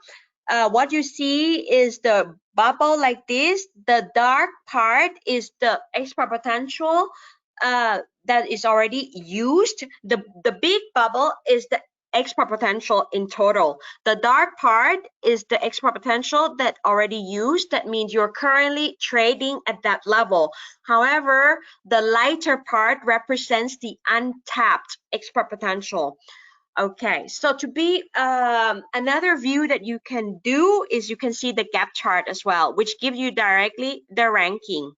what you see is the bubble like this. The dark part is the export potential that is already used. The big bubble is the export potential in total. The dark part is the export potential that already used. That means you're currently trading at that level. However, the lighter part represents the untapped export potential. Okay, so to be another view that you can do is you can see the gap chart as well, which gives you directly the ranking.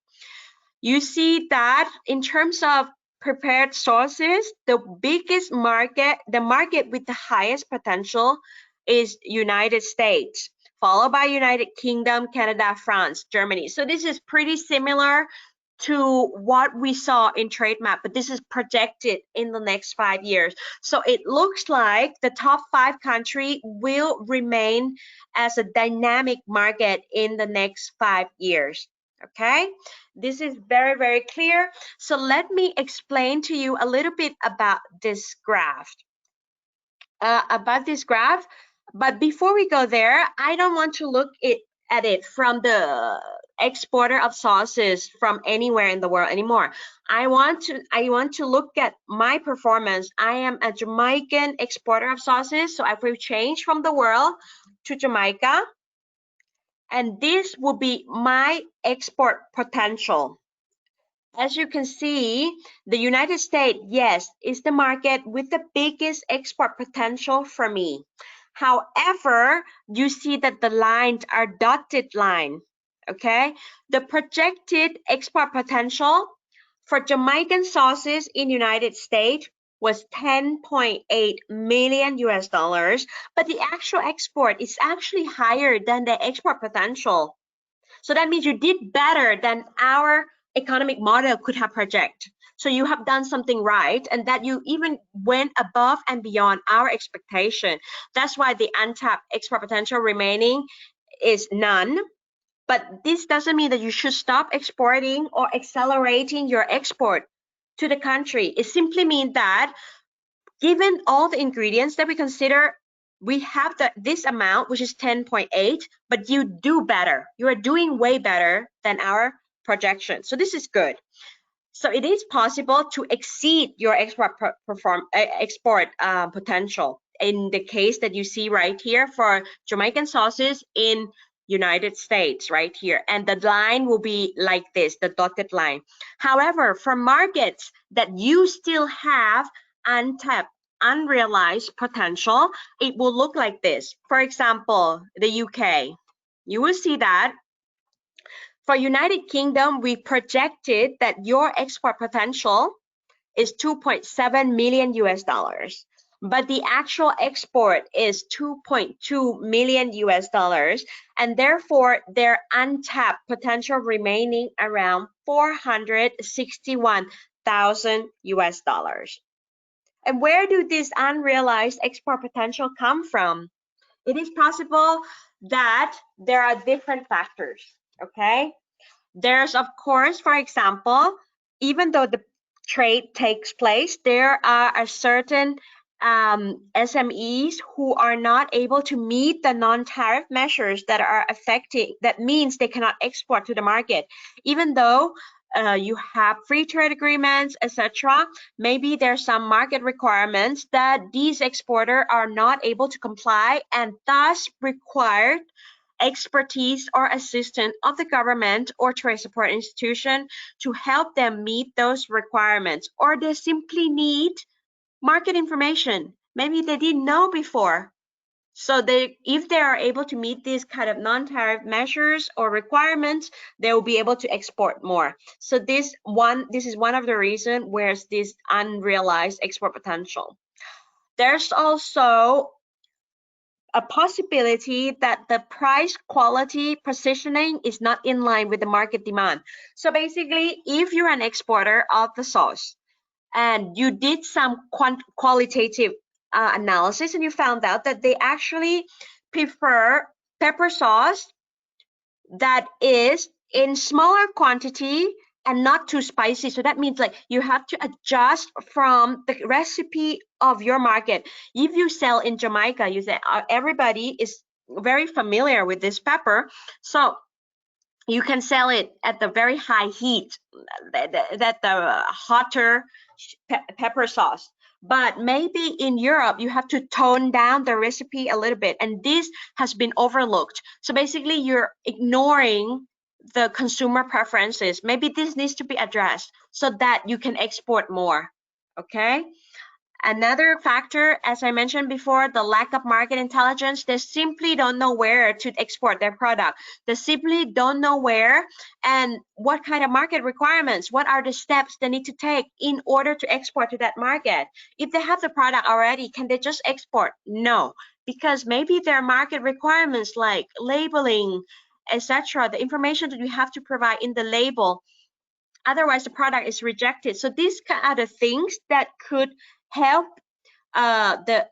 You see that in terms of prepared sources, the biggest market, the market with the highest potential is United States, followed by United Kingdom, Canada, France, Germany. So this is pretty similar to what we saw in trade map, but this is projected in the next 5 years. So it looks like the top 5 countries will remain as a dynamic market in the next 5 years. Okay, this is very, very clear. So let me explain to you a little bit about this graph. But before we go there, I don't want to look at it from the exporter of sauces from anywhere in the world anymore. I want to look at my performance. I am a Jamaican exporter of sauces, so I will change from the world to Jamaica. And this will be my export potential. As you can see, the United States, yes, is the market with the biggest export potential for me. However, you see that the lines are dotted line, okay? The projected export potential for Jamaican sauces in United States was 10.8 million US dollars, but the actual export is actually higher than the export potential. So that means you did better than our economic model could have projected. So you have done something right, and that you even went above and beyond our expectation. That's why the untapped export potential remaining is none. But this doesn't mean that you should stop exporting or accelerating your export to the country. It simply means that given all the ingredients that we consider, we have this amount, which is 10.8, but you do better. You are doing way better than our projection. So this is good. So it is possible to exceed your export potential in the case that you see right here for Jamaican sauces in United States right here. And the line will be like this, the dotted line. However, for markets that you still have untapped, unrealized potential, it will look like this. For example, the UK. You will see that for United Kingdom, we projected that your export potential is 2.7 million US dollars, but the actual export is 2.2 million US dollars, and therefore their untapped potential remaining around 461,000 US dollars. And where do this unrealized export potential come from? It is possible that there are different factors, okay? There's, of course, for example, even though the trade takes place, there are a certain SMEs who are not able to meet the non-tariff measures that are affecting, that means they cannot export to the market. Even though you have free trade agreements, etc., maybe there's some market requirements that these exporters are not able to comply and thus required expertise or assistance of the government or trade support institution to help them meet those requirements, or they simply need market information. Maybe they didn't know before. So if they are able to meet these kind of non-tariff measures or requirements, they will be able to export more. So this is one of the reasons where this unrealized export potential. There's also a possibility that the price quality positioning is not in line with the market demand. So basically, if you're an exporter of the sauce and you did some qualitative analysis and you found out that they actually prefer pepper sauce that is in smaller quantity and not too spicy. So that means like you have to adjust from the recipe of your market. If you sell in Jamaica, you say everybody is very familiar with this pepper. So you can sell it at the very high heat, that the hotter pepper sauce. But maybe in Europe, you have to tone down the recipe a little bit, and this has been overlooked. So basically, you're ignoring the consumer preferences. Maybe this needs to be addressed so that you can export more, okay? Another factor, as I mentioned before, the lack of market intelligence. They simply don't know where to export their product. They simply don't know where and what kind of market requirements, what are the steps they need to take in order to export to that market. If they have the product already, can they just export? No, because maybe their market requirements like labeling, etc., the information that you have to provide in the label, otherwise the product is rejected. So these are the things that could help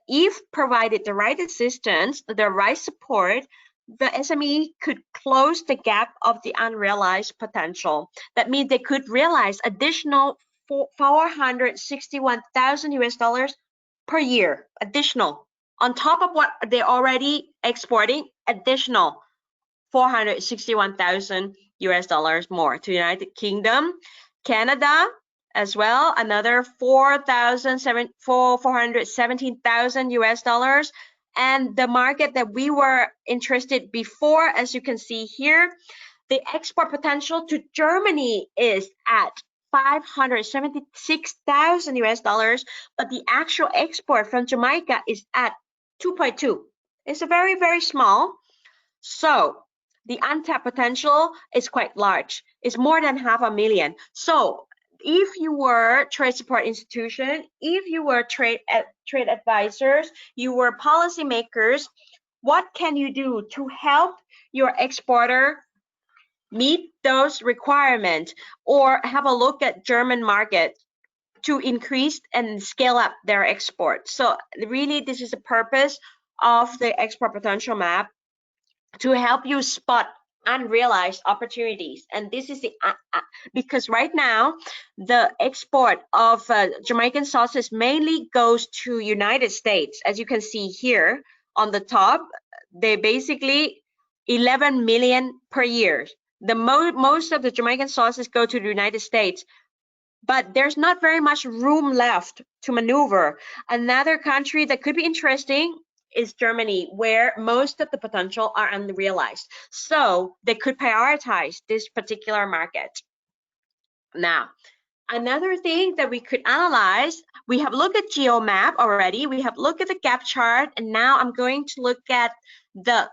if provided the right assistance, the right support, the SME could close the gap of the unrealized potential. That means they could realize additional 461,000 US dollars per year, additional, on top of what they're already exporting, additional 461,000 US dollars more to United Kingdom, Canada as well, another 417,000 US dollars. And the market that we were interested before, as you can see here, the export potential to Germany is at 576,000 US dollars, but the actual export from Jamaica is at 2.2. It's a very, very small. So the untapped potential is quite large. It's more than 500,000. So if you were trade support institution, if you were trade advisors, you were policymakers, what can you do to help your exporter meet those requirements, or have a look at German market to increase and scale up their export? So really, this is the purpose of the export potential map, to help you spot unrealized opportunities. And this is the because right now the export of Jamaican sauces mainly goes to United States. As you can see here on the top, they basically 11 million per year. The most of the Jamaican sauces go to the United States, but there's not very much room left to maneuver. Another country that could be interesting is Germany, where most of the potential are unrealized. So they could prioritize this particular market. Now, another thing that we could analyze, we have looked at GeoMap already, we have looked at the gap chart, and now I'm going to look at the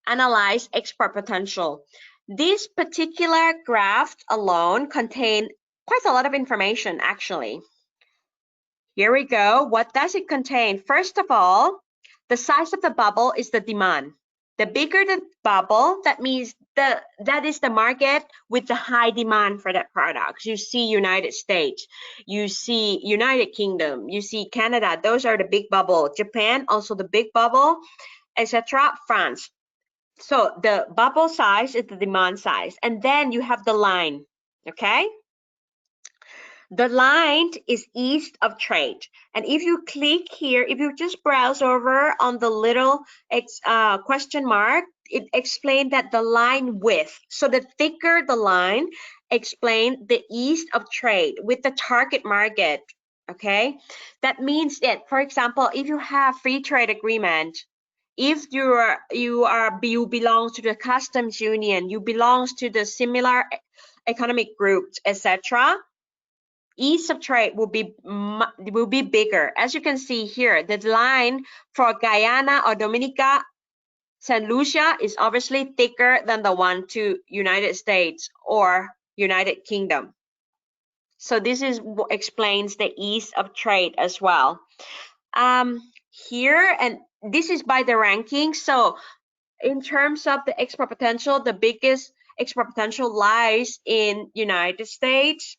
analyzed export potential. This particular graph alone contains quite a lot of information, actually. Here we go. What does it contain? First of all, the size of the bubble is the demand. The bigger the bubble, that means that is the market with the high demand for that product. You see United States, you see United Kingdom, you see Canada. Those are the big bubble. Japan, also the big bubble, etc. France. So the bubble size is the demand size. And then you have the line, okay? The line is east of trade. And if you click here, if you just browse over on the little question mark, it explains that the line width. So the thicker the line, explain the east of trade with the target market. Okay, that means that, for example, if you have free trade agreement, if you belong to the customs union, you belong to the similar economic groups, etc., ease of trade will be bigger. As you can see here, the line for Guyana or Dominica, St. Lucia is obviously thicker than the one to United States or United Kingdom. So this is what explains the ease of trade as well. Here, and this is by the ranking. So in terms of the export potential, the biggest export potential lies in United States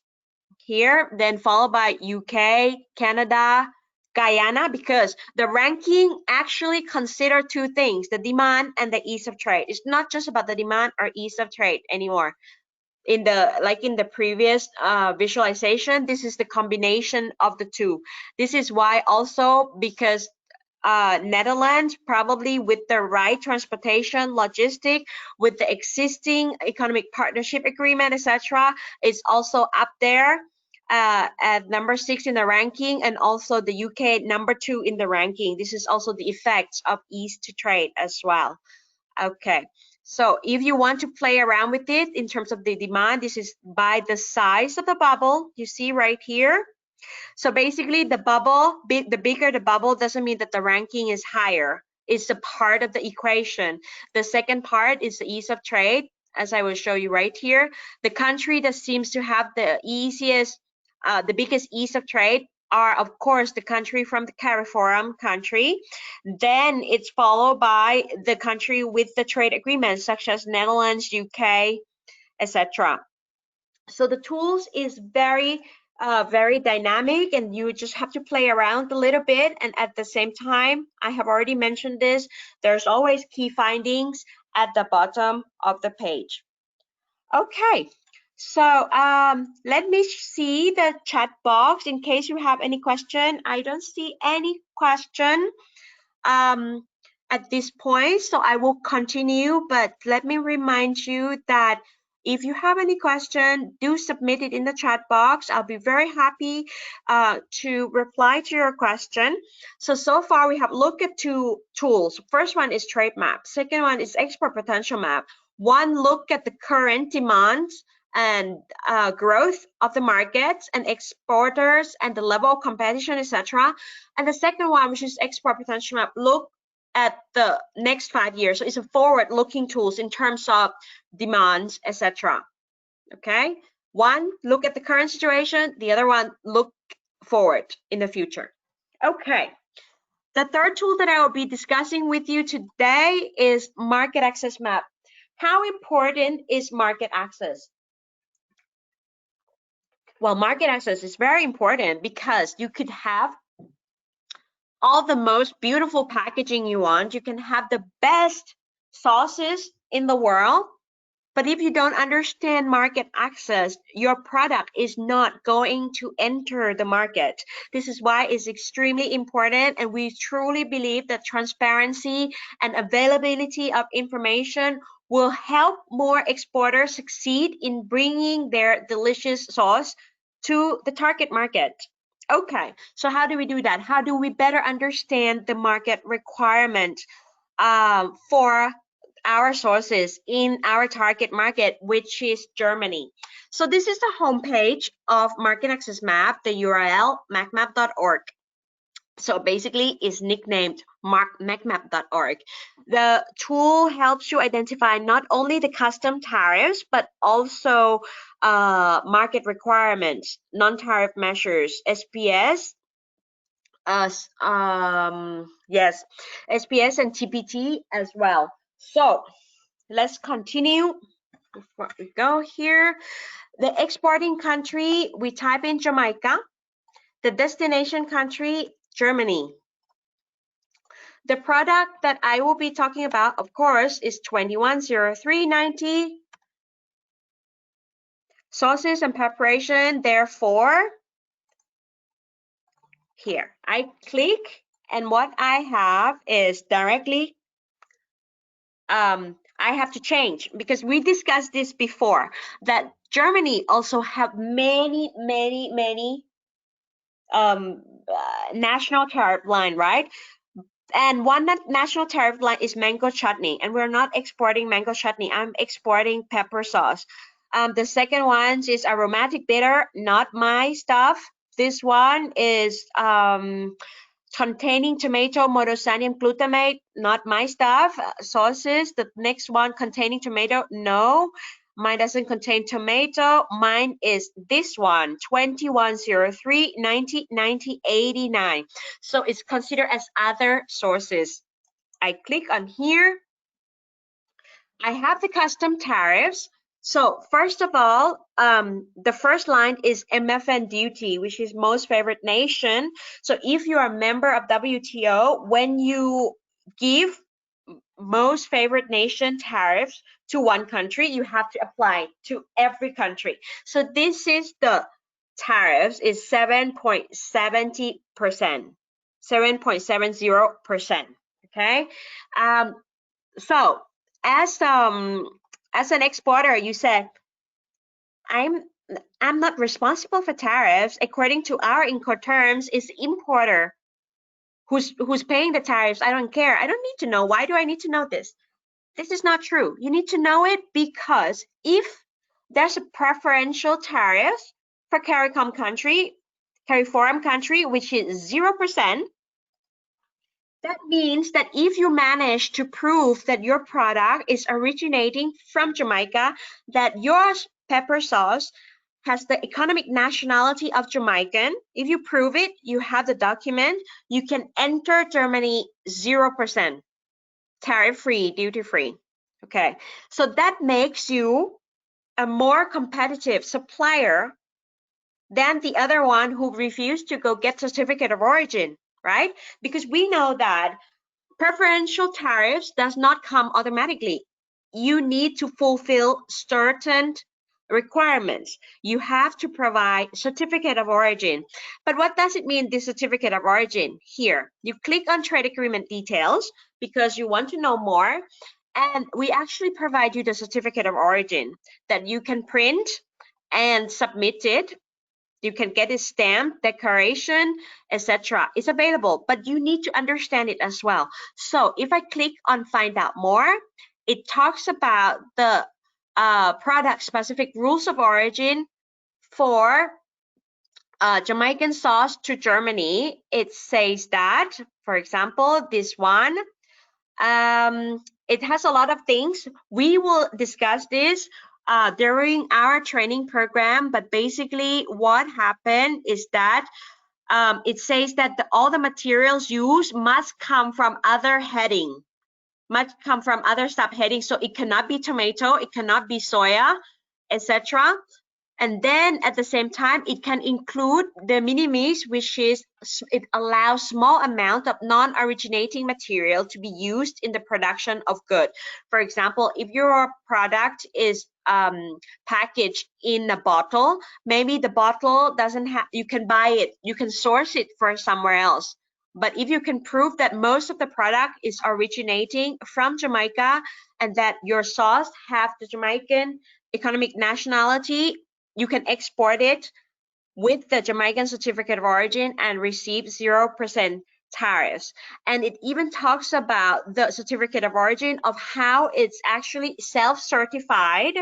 here, then followed by UK, Canada, Guyana, because the ranking actually consider two things, the demand and the ease of trade. It's not just about the demand or ease of trade anymore. In the previous visualization, this is the combination of the two. This is why also, because Netherlands, probably with the right transportation, logistic, with the existing economic partnership agreement, etc., is also up there at number 6 in the ranking, and also the UK number 2 in the ranking. This is also the effects of ease to trade as well. Okay, so if you want to play around with it in terms of the demand, this is by the size of the bubble you see right here. So basically the bubble, the bigger the bubble doesn't mean that the ranking is higher. It's a part of the equation. The second part is the ease of trade, as I will show you right here. The country that seems to have the easiest, the biggest ease of trade are, of course, the country from the CARIFORUM country. Then it's followed by the country with the trade agreements, such as Netherlands, UK, etc. So the tools is very dynamic, and you just have to play around a little bit. And at the same time, I have already mentioned this, there's always key findings at the bottom of the page. Okay, so let me see the chat box in case you have any question. I don't see any question at this point, so I will continue, but let me remind you that if you have any question, do submit it in the chat box. I'll be very happy to reply to your question. So far we have looked at 2 tools. First one is trade map. Second one is export potential map. One look at the current demands and growth of the markets and exporters and the level of competition, etc. And the second one, which is export potential map, look at the next 5 years. So it's a forward-looking tools in terms of demands, etc. Okay, one look at the current situation, the other one look forward in the future. Okay, the third tool that I will be discussing with you today is market access map. How important is market access? Well, market access is very important because you could have all the most beautiful packaging you want. You can have the best sauces in the world, but if you don't understand market access, your product is not going to enter the market. This is why it's extremely important, and we truly believe that transparency and availability of information will help more exporters succeed in bringing their delicious sauce to the target market. Okay, so how do we do that? How do we better understand the market requirement for our sources in our target market, which is Germany? So this is the homepage of Market Access Map, the URL macmap.org. So basically it's nicknamed macmap.org. The tool helps you identify not only the custom tariffs, but also market requirements, non-tariff measures, SPS, yes, SPS and TPT as well. So let's continue before we go here. The exporting country, we type in Jamaica. The destination country, Germany. The product that I will be talking about, of course, is 210390. Sauces and preparation, therefore, here. I click, and what I have is directly, I have to change, because we discussed this before, that Germany also have many national tariff line, right? And one national tariff line is mango chutney, and we're not exporting mango chutney. I'm exporting pepper sauce. The second one is aromatic bitter, not my stuff. This one is containing tomato monosodium glutamate, not my stuff. Sauces, the next one containing tomato, no. Mine doesn't contain tomato. Mine is this one, 2103 90 90 89. So it's considered as other sources. I click on here. I have the custom tariffs. So first of all, the first line is MFN duty, which is most favored nation. So if you are a member of WTO, when you give most favored nation tariffs to one country, you have to apply to every country. So this is the tariffs is 7.70%. 7.70%. Okay. So as an exporter, you said, I'm not responsible for tariffs. According to our Incoterms, it's the importer who's paying the tariffs. I don't care. I don't need to know. Why do I need to know this? This is not true. You need to know it because if there's a preferential tariff for CARICOM country, CARIFORUM country, which is 0%, that means that if you manage to prove that your product is originating from Jamaica, that your pepper sauce has the economic nationality of Jamaican, if you prove it, you have the document, you can enter Germany 0%, tariff-free, duty-free. Okay, so that makes you a more competitive supplier than the other one who refused to go get certificate of origin, right? Because we know that preferential tariffs does not come automatically. You need to fulfill certain requirements. You have to provide certificate of origin. But what does it mean, this certificate of origin? Here, you click on trade agreement details because you want to know more. And we actually provide you the certificate of origin that you can print and submit it. You can get it stamped, declaration, etc. It's available, but you need to understand it as well. So if I click on find out more, it talks about the product specific rules of origin for Jamaican sauce to Germany. It says that, for example, this one, it has a lot of things. We will discuss this during our training program, but basically what happened is that it says that all the materials used must come from other heading, must come from other subheading. So it cannot be tomato, it cannot be soya, etc. And then at the same time, it can include de minimis, which is it allows small amount of non-originating material to be used in the production of good. For example, if your product is packaged in a bottle, maybe the bottle doesn't have, you can buy it, you can source it for somewhere else. But if you can prove that most of the product is originating from Jamaica and that your sauce have the Jamaican economic nationality, you can export it with the Jamaican certificate of origin and receive 0% tariffs. And it even talks about the certificate of origin of how it's actually self-certified.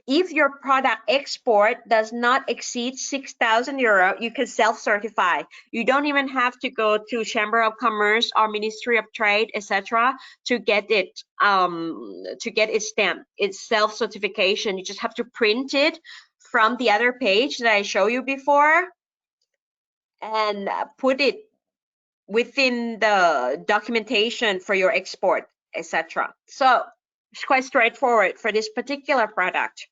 If your product export does not exceed 6,000 euro, you can self-certify. You don't even have to go to Chamber of Commerce or Ministry of Trade, etc., to get it stamped. It's self-certification. You just have to print it from the other page that I showed you before and put it within the documentation for your export, etc. So it's quite straightforward for this particular product.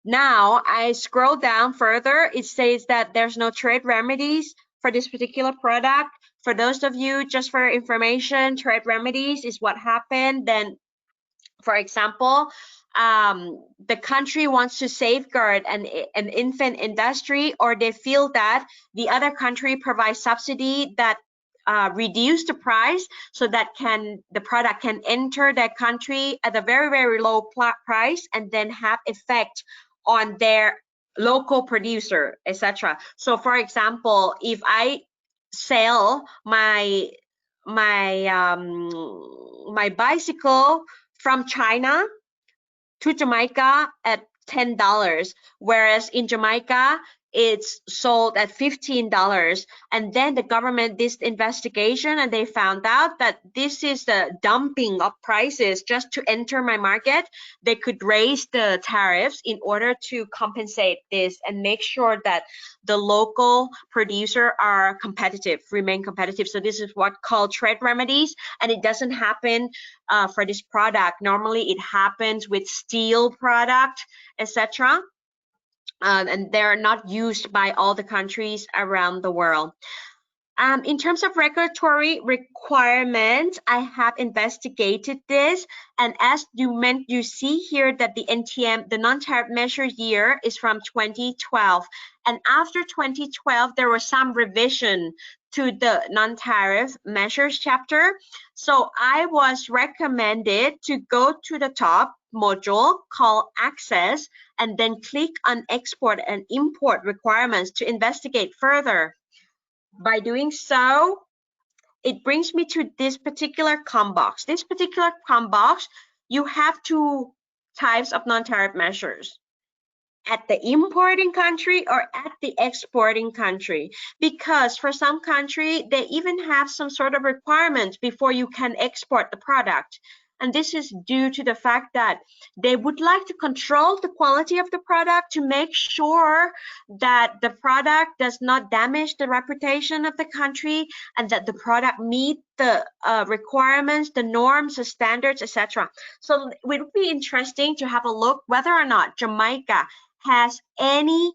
Now I scroll down further, it says that there's no trade remedies for this particular product. For those of you, just for information, trade remedies is what happened. Then, for example, the country wants to safeguard an infant industry, or they feel that the other country provides subsidy that reduce the price so that the product can enter their country at a very, very low price and then have effect on their local producer, etc. So for example, if I sell my bicycle from China to Jamaica at $10, whereas in Jamaica it's sold at $15. And then the government did investigation and they found out that this is the dumping of prices just to enter my market. They could raise the tariffs in order to compensate this and make sure that the local producer are competitive, remain competitive. So this is what called trade remedies, and it doesn't happen for this product. Normally it happens with steel product, etc. And they're not used by all the countries around the world. In terms of regulatory requirements, I have investigated this, and as you see here that the NTM, the non-tariff measure year, is from 2012, and after 2012 there was some revision to the non-tariff measures chapter. So I was recommended to go to the top module called Access and then click on Export and Import Requirements to investigate further. By doing so, it brings me to this particular COM box. This particular COM box, you have two types of non-tariff measures: at the importing country or at the exporting country. Because for some country, they even have some sort of requirements before you can export the product. And this is due to the fact that they would like to control the quality of the product to make sure that the product does not damage the reputation of the country and that the product meet the requirements, the norms, the standards, etc. So it would be interesting to have a look whether or not Jamaica has any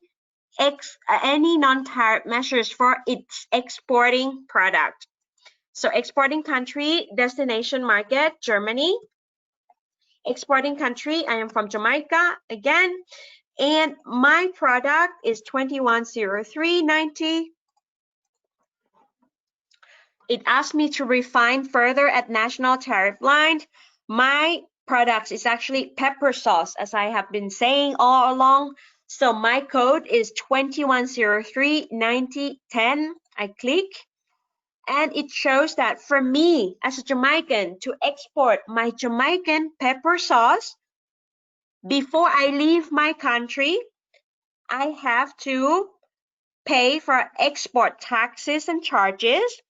non-tariff measures for its exporting product. So exporting country, destination market, Germany. Exporting country, I am from Jamaica again, and my product is 2103.90. It asked me to refine further at national tariff line. My products is actually pepper sauce, as I have been saying all along. So my code is 2103.90.10. I click, and it shows that for me as a Jamaican to export my Jamaican pepper sauce, before I leave my country, I have to pay for export taxes and charges.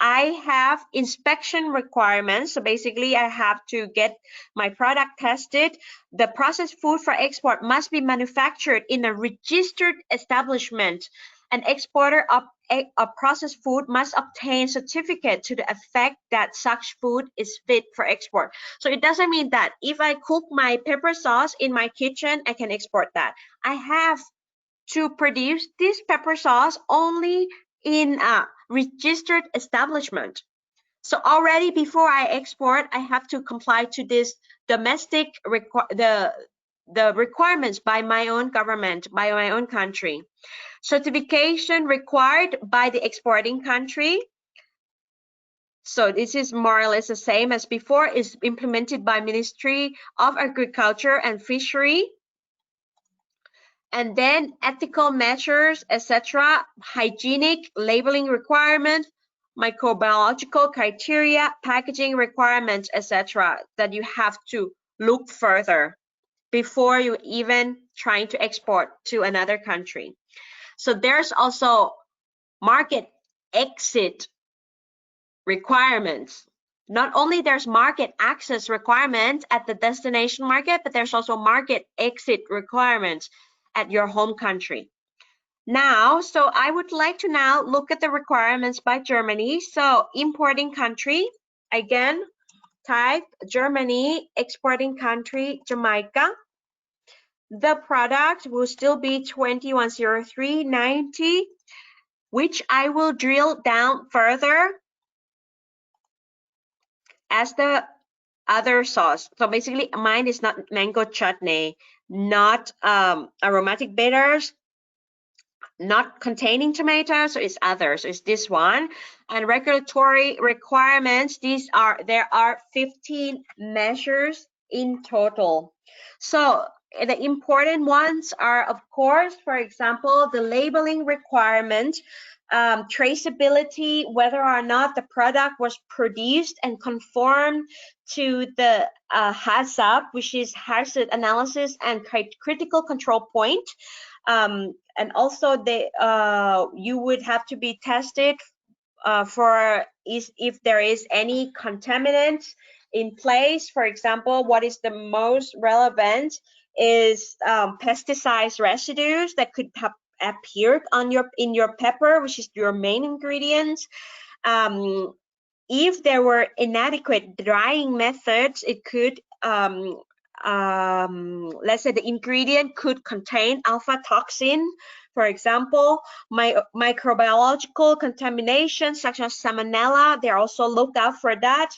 I have inspection requirements. So basically, I have to get my product tested. The processed food for export must be manufactured in a registered establishment. An exporter of processed food must obtain certificate to the effect that such food is fit for export. So it doesn't mean that if I cook my pepper sauce in my kitchen, I can export that. I have to produce this pepper sauce only in a registered establishment. So already before I export, I have to comply to this domestic the requirements by my own government, by my own country. Certification required by the exporting country. So this is more or less the same as before, is implemented by Ministry of Agriculture and Fishery. And then ethical measures, etc., hygienic labeling requirements, microbiological criteria, packaging requirements, etc., that you have to look further before you even trying to export to another country. So there's also market exit requirements. Not only there's market access requirements at the destination market, but there's also market exit requirements at your home country. Now, so I would like to now look at the requirements by Germany. So importing country, again, type Germany, exporting country, Jamaica. The product will still be 2103.90, which I will drill down further as the other sauce. So basically mine is not mango chutney, not aromatic bitters, not containing tomatoes, so it's others. So it's this one. And regulatory requirements, there are 15 measures in total. So the important ones are, of course, for example, the labeling requirement, traceability, whether or not the product was produced and conformed to the HACCP, which is hazard analysis and critical control point. And also you would have to be tested for if there is any contaminants in place. For example, what is the most relevant is pesticide residues that could have appeared in your pepper, which is your main ingredient. If there were inadequate drying methods, it could let's say the ingredient could contain alpha toxin, for example, microbiological contamination such as salmonella. They're also looked out for that.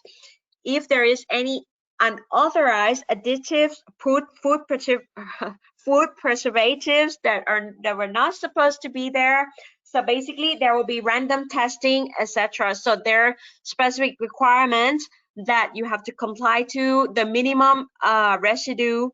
If there is any unauthorized additives, food preservatives that were not supposed to be there. So basically, there will be random testing, etc. So there are specific requirements that you have to comply to, the minimum residue,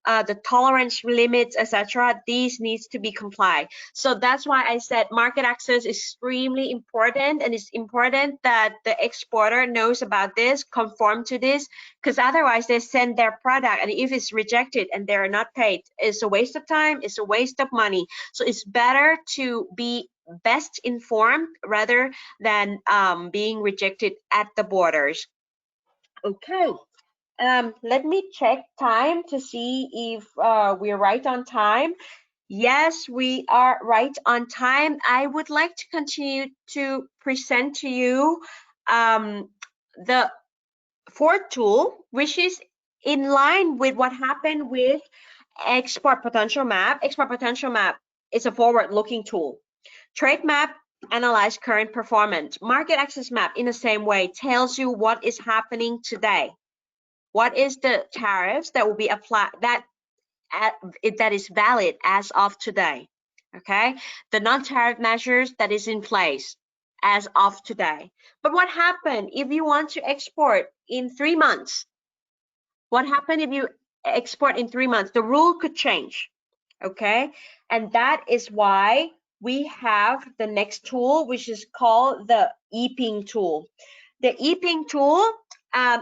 the tolerance limits, etc. These needs to be complied. So that's why I said market access is extremely important, and it's important that the exporter knows about this, conform to this, because otherwise they send their product, and if it's rejected and they're not paid, it's a waste of time, it's a waste of money. So it's better to be best informed rather than being rejected at the borders. Okay. Let me check time to see if we're right on time. Yes, we are right on time. I would like to continue to present to you the fourth tool, which is in line with what happened with Export Potential Map. Export Potential Map is a forward-looking tool. Trade Map analyze current performance. Market Access Map, in the same way, tells you what is happening today. What is the tariffs that will be applied, that is valid as of today? Okay, the non-tariff measures that is in place as of today. But what happened if you want to export in 3 months? What happened if you export in 3 months? The rule could change. Okay, and that is why we have the next tool, which is called the EPING tool. The EPING tool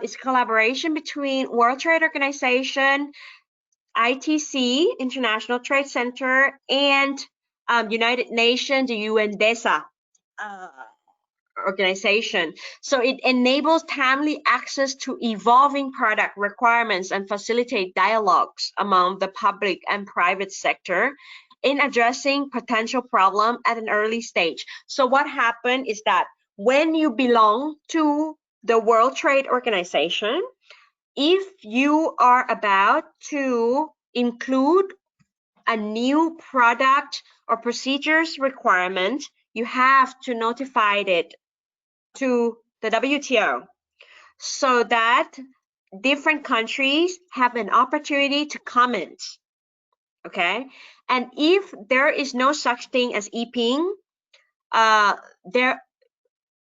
is collaboration between World Trade Organization, ITC, International Trade Center, and United Nations, the UNDESA organization. So it enables timely access to evolving product requirements and facilitate dialogues among the public and private sector in addressing potential problem at an early stage. So what happened is that when you belong to the World Trade Organization, if you are about to include a new product or procedures requirement, you have to notify it to the WTO so that different countries have an opportunity to comment. Okay, and if there is no such thing as EPING,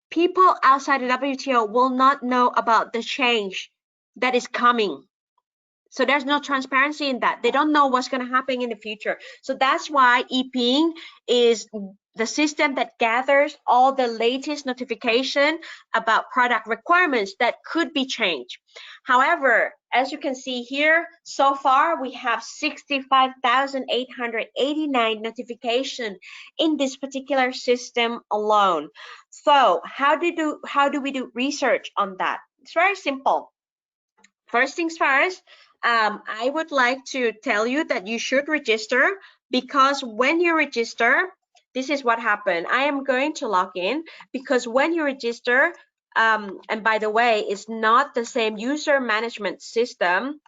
people outside the WTO will not know about the change that is coming. So there's no transparency in that. They don't know what's going to happen in the future. So that's why EPING is the system that gathers all the latest notification about product requirements that could be changed. However, as you can see here, so far we have 65,889 notification in this particular system alone. So how do we do research on that? It's very simple. First things first, I would like to tell you that you should register, because when you register, this is what happened. I am going to log in, because when you register, and by the way, it's not the same user management system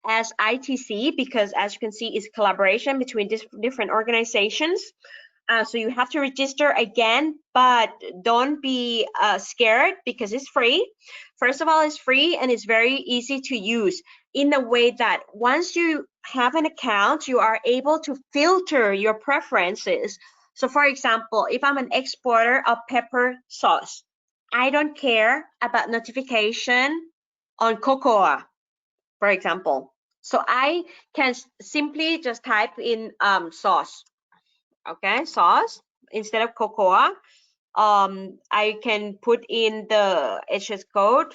as ITC, because as you can see, it's collaboration between different organizations. So you have to register again, but don't be scared, because it's free. First of all, it's free and it's very easy to use in the way that once you have an account, you are able to filter your preferences. So for example, if I'm an exporter of pepper sauce, I don't care about notification on cocoa, for example. So I can simply just type in sauce. Okay, sauce instead of cocoa. I can put in the HS code.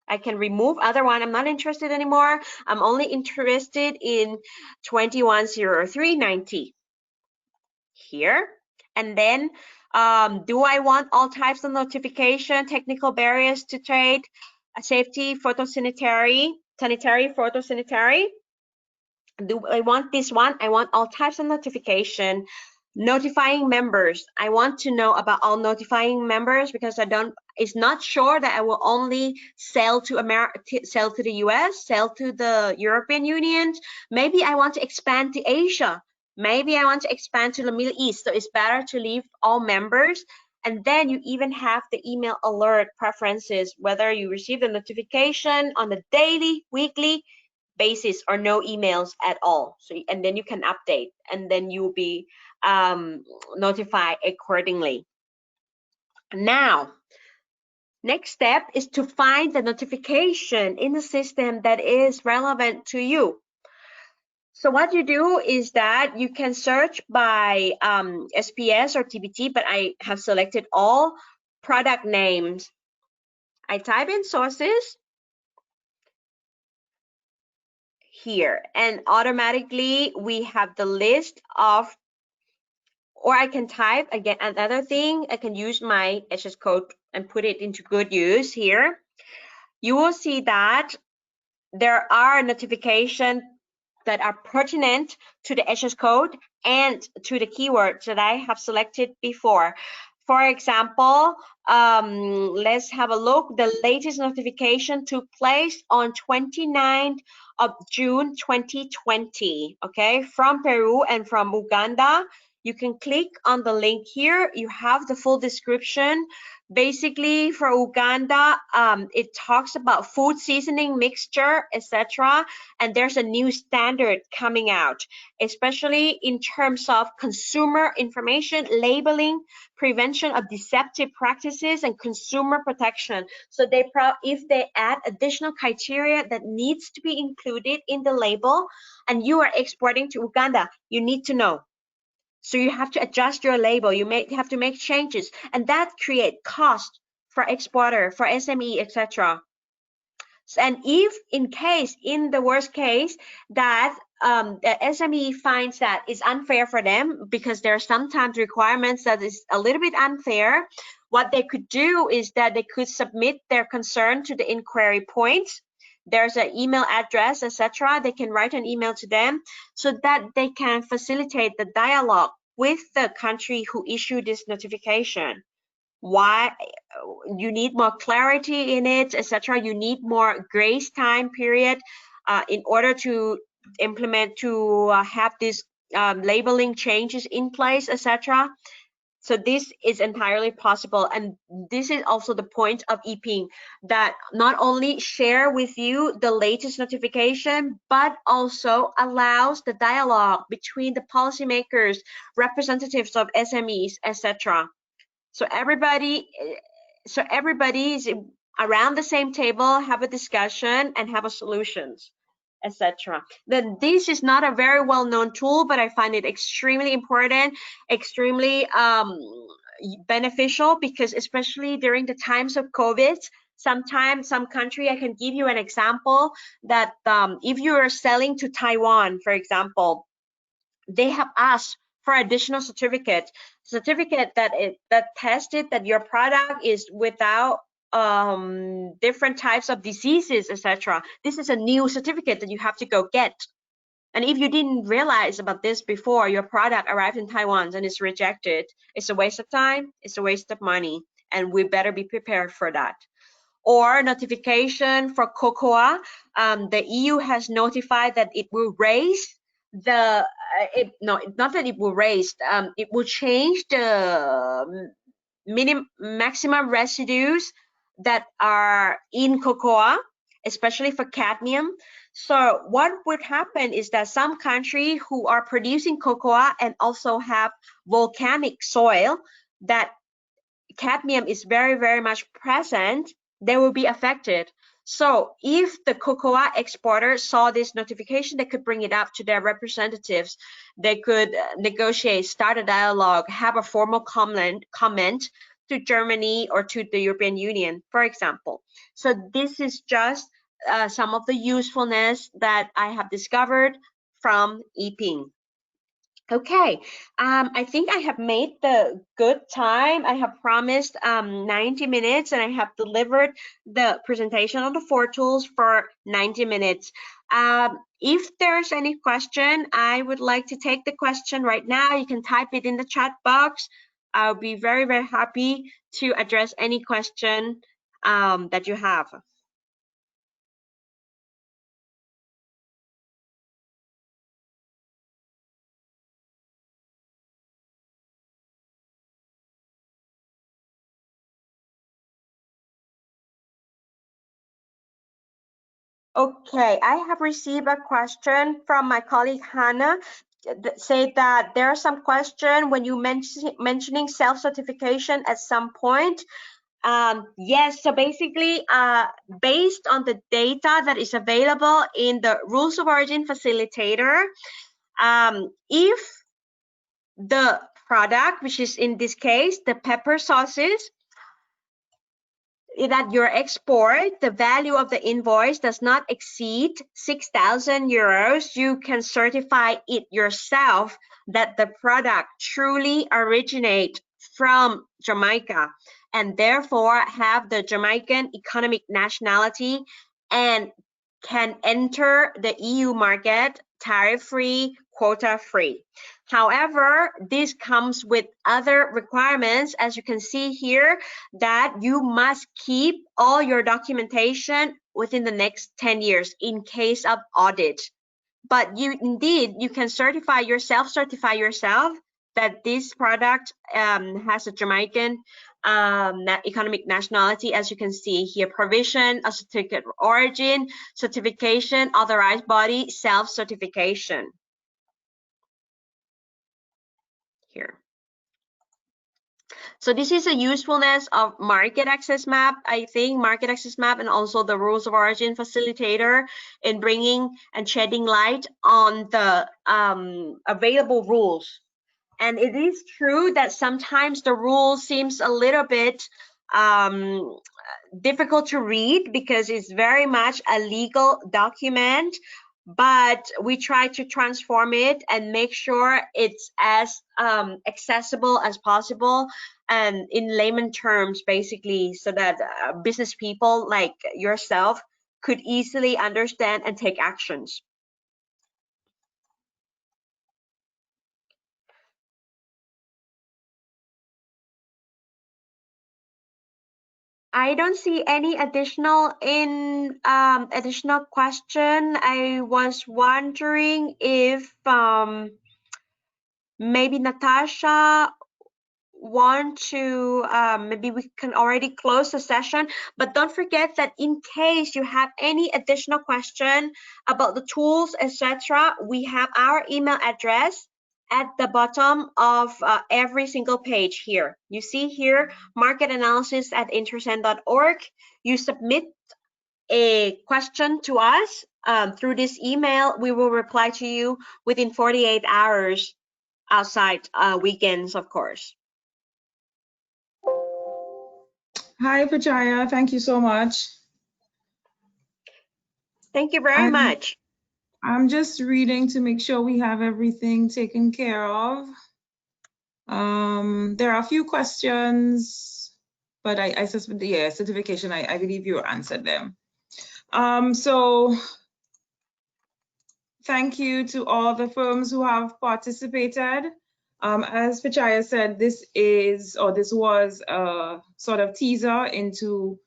I can remove other one. I'm not interested anymore. I'm only interested in 210390 here. And then do I want all types of notification, technical barriers to trade, safety, photosanitary, photosanitary? Do I want this one? I want all types of notification. Notifying members. I want to know about all notifying members because it's not sure that I will only sell to sell to the US, sell to the European Union. Maybe I want to expand to Asia. Maybe I want to expand to the Middle East. So it's better to leave all members. And then you even have the email alert preferences, whether you receive the notification on a daily, weekly basis or no emails at all. So, and then you can update and then you'll be notified accordingly. Now, next step is to find the notification in the system that is relevant to you. So what you do is that you can search by SPS or TBT, but I have selected all product names. I type in sources here, and automatically we have the list of, or I can type again another thing. I can use my HS code and put it into good use here. You will see that there are notifications that are pertinent to the HS code and to the keywords that I have selected before. For example, let's have a look. The latest notification took place on 29th of June 2020, okay, from Peru and from Uganda. You can click on the link here. You have the full description. Basically, for Uganda, it talks about food seasoning mixture, etc. And there's a new standard coming out, especially in terms of consumer information, labeling, prevention of deceptive practices, and consumer protection. So if they add additional criteria that needs to be included in the label, and you are exporting to Uganda, you need to know. So you have to adjust your label. You may have to make changes, and that create cost for exporter, for SME, etc. And if in the worst case, that the SME finds that is unfair for them, because there are sometimes requirements that is a little bit unfair, what they could do is that they could submit their concern to the inquiry points. There's an email address, etc. They can write an email to them so that they can facilitate the dialogue with the country who issued this notification. Why you need more clarity in it, etc. You need more grace time period in order to implement, to have this labeling changes in place, etc. So this is entirely possible, and this is also the point of e-ping, that not only share with you the latest notification, but also allows the dialogue between the policymakers, representatives of SMEs, etc. So everybody is around the same table, have a discussion and have a solutions, etc. Then this is not a very well-known tool, but I find it extremely important, extremely beneficial, because especially during the times of COVID, sometimes some country, I can give you an example that if you are selling to Taiwan, for example, they have asked for additional certificate that tested that your product is without different types of diseases, etc. This is a new certificate that you have to go get. And if you didn't realize about this before, your product arrived in Taiwan and is rejected, it's a waste of time, it's a waste of money, and we better be prepared for that. Or notification for cocoa, the EU has notified that it will raise the not that it will raise, it will change the maximum residues that are in cocoa, especially for cadmium. So what would happen is that some countries who are producing cocoa and also have volcanic soil that cadmium is very, very much present, they will be affected. So if the cocoa exporter saw this notification, they could bring it up to their representatives. They could negotiate, start a dialogue, have a formal comment to Germany or to the European Union, for example. So this is just some of the usefulness that I have discovered from e-ping. Okay, I think I have made the good time. I have promised 90 minutes, and I have delivered the presentation on the 4 tools for 90 minutes. If there's any question, I would like to take the question right now. You can type it in the chat box. I'll be very, very happy to address any question that you have. Okay, I have received a question from my colleague Hannah that say that there are some question when you mentioning self-certification at some point. Yes, so basically, based on the data that is available in the Rules of Origin Facilitator, if the product, which is in this case, the pepper sauces, that your export, the value of the invoice does not exceed 6,000 euros, you can certify it yourself that the product truly originates from Jamaica and therefore have the Jamaican economic nationality and can enter the EU market tariff-free, quota-free. However, this comes with other requirements, as you can see here, that you must keep all your documentation within the next 10 years in case of audit. But you can certify yourself that this product has a Jamaican economic nationality, as you can see here: provision, a certificate of origin, certification, authorized body, self-certification. Here. So this is a usefulness of market access map, I think, market access map, and also the Rules of Origin Facilitator in bringing and shedding light on the available rules. And it is true that sometimes the rule seems a little bit difficult to read because it's very much a legal document, but we try to transform it and make sure it's as accessible as possible and in layman terms, basically, so that business people like yourself could easily understand and take actions. I don't see any additional question. I was wondering if maybe Natasha want to maybe we can already close the session, but don't forget that in case you have any additional question about the tools, etc., we have our email address at the bottom of every single page here. You see here, marketanalysis@intercent.org. You submit a question to us through this email. We will reply to you within 48 hours outside weekends, of course. Hi, Pachaya. Thank you so much. Thank you very much. I'm just reading to make sure we have everything taken care of. There are a few questions, but I suspect, yeah, certification, I believe you answered them. So thank you to all the firms who have participated. As Pachaya said, this was a sort of teaser into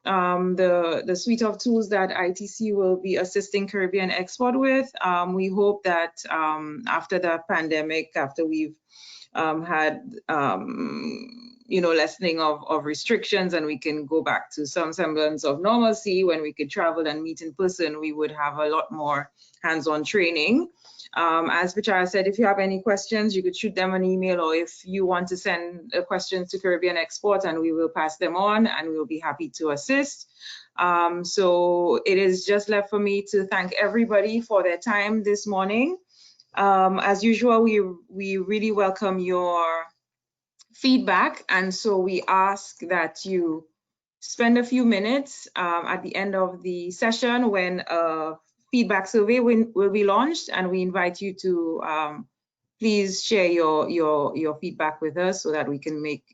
the suite of tools that ITC will be assisting Caribbean Export with. We hope that after the pandemic, after we've had lessening of restrictions and we can go back to some semblance of normalcy when we could travel and meet in person, we would have a lot more hands-on training. As Pachaya said, if you have any questions, you could shoot them an email, or if you want to send questions to Caribbean Export, and we will pass them on and we will be happy to assist. So it is just left for me to thank everybody for their time this morning. As usual, we really welcome your feedback, and so we ask that you spend a few minutes at the end of the session when a feedback survey will be launched, and we invite you to please share your feedback with us so that we can make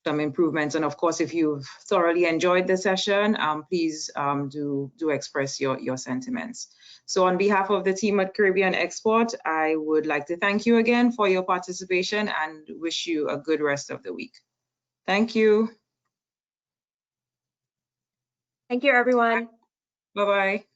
some improvements. And of course, if you've thoroughly enjoyed the session, please do express your sentiments. So on behalf of the team at Caribbean Export, I would like to thank you again for your participation and wish you a good rest of the week. Thank you. Thank you, everyone. Bye-bye.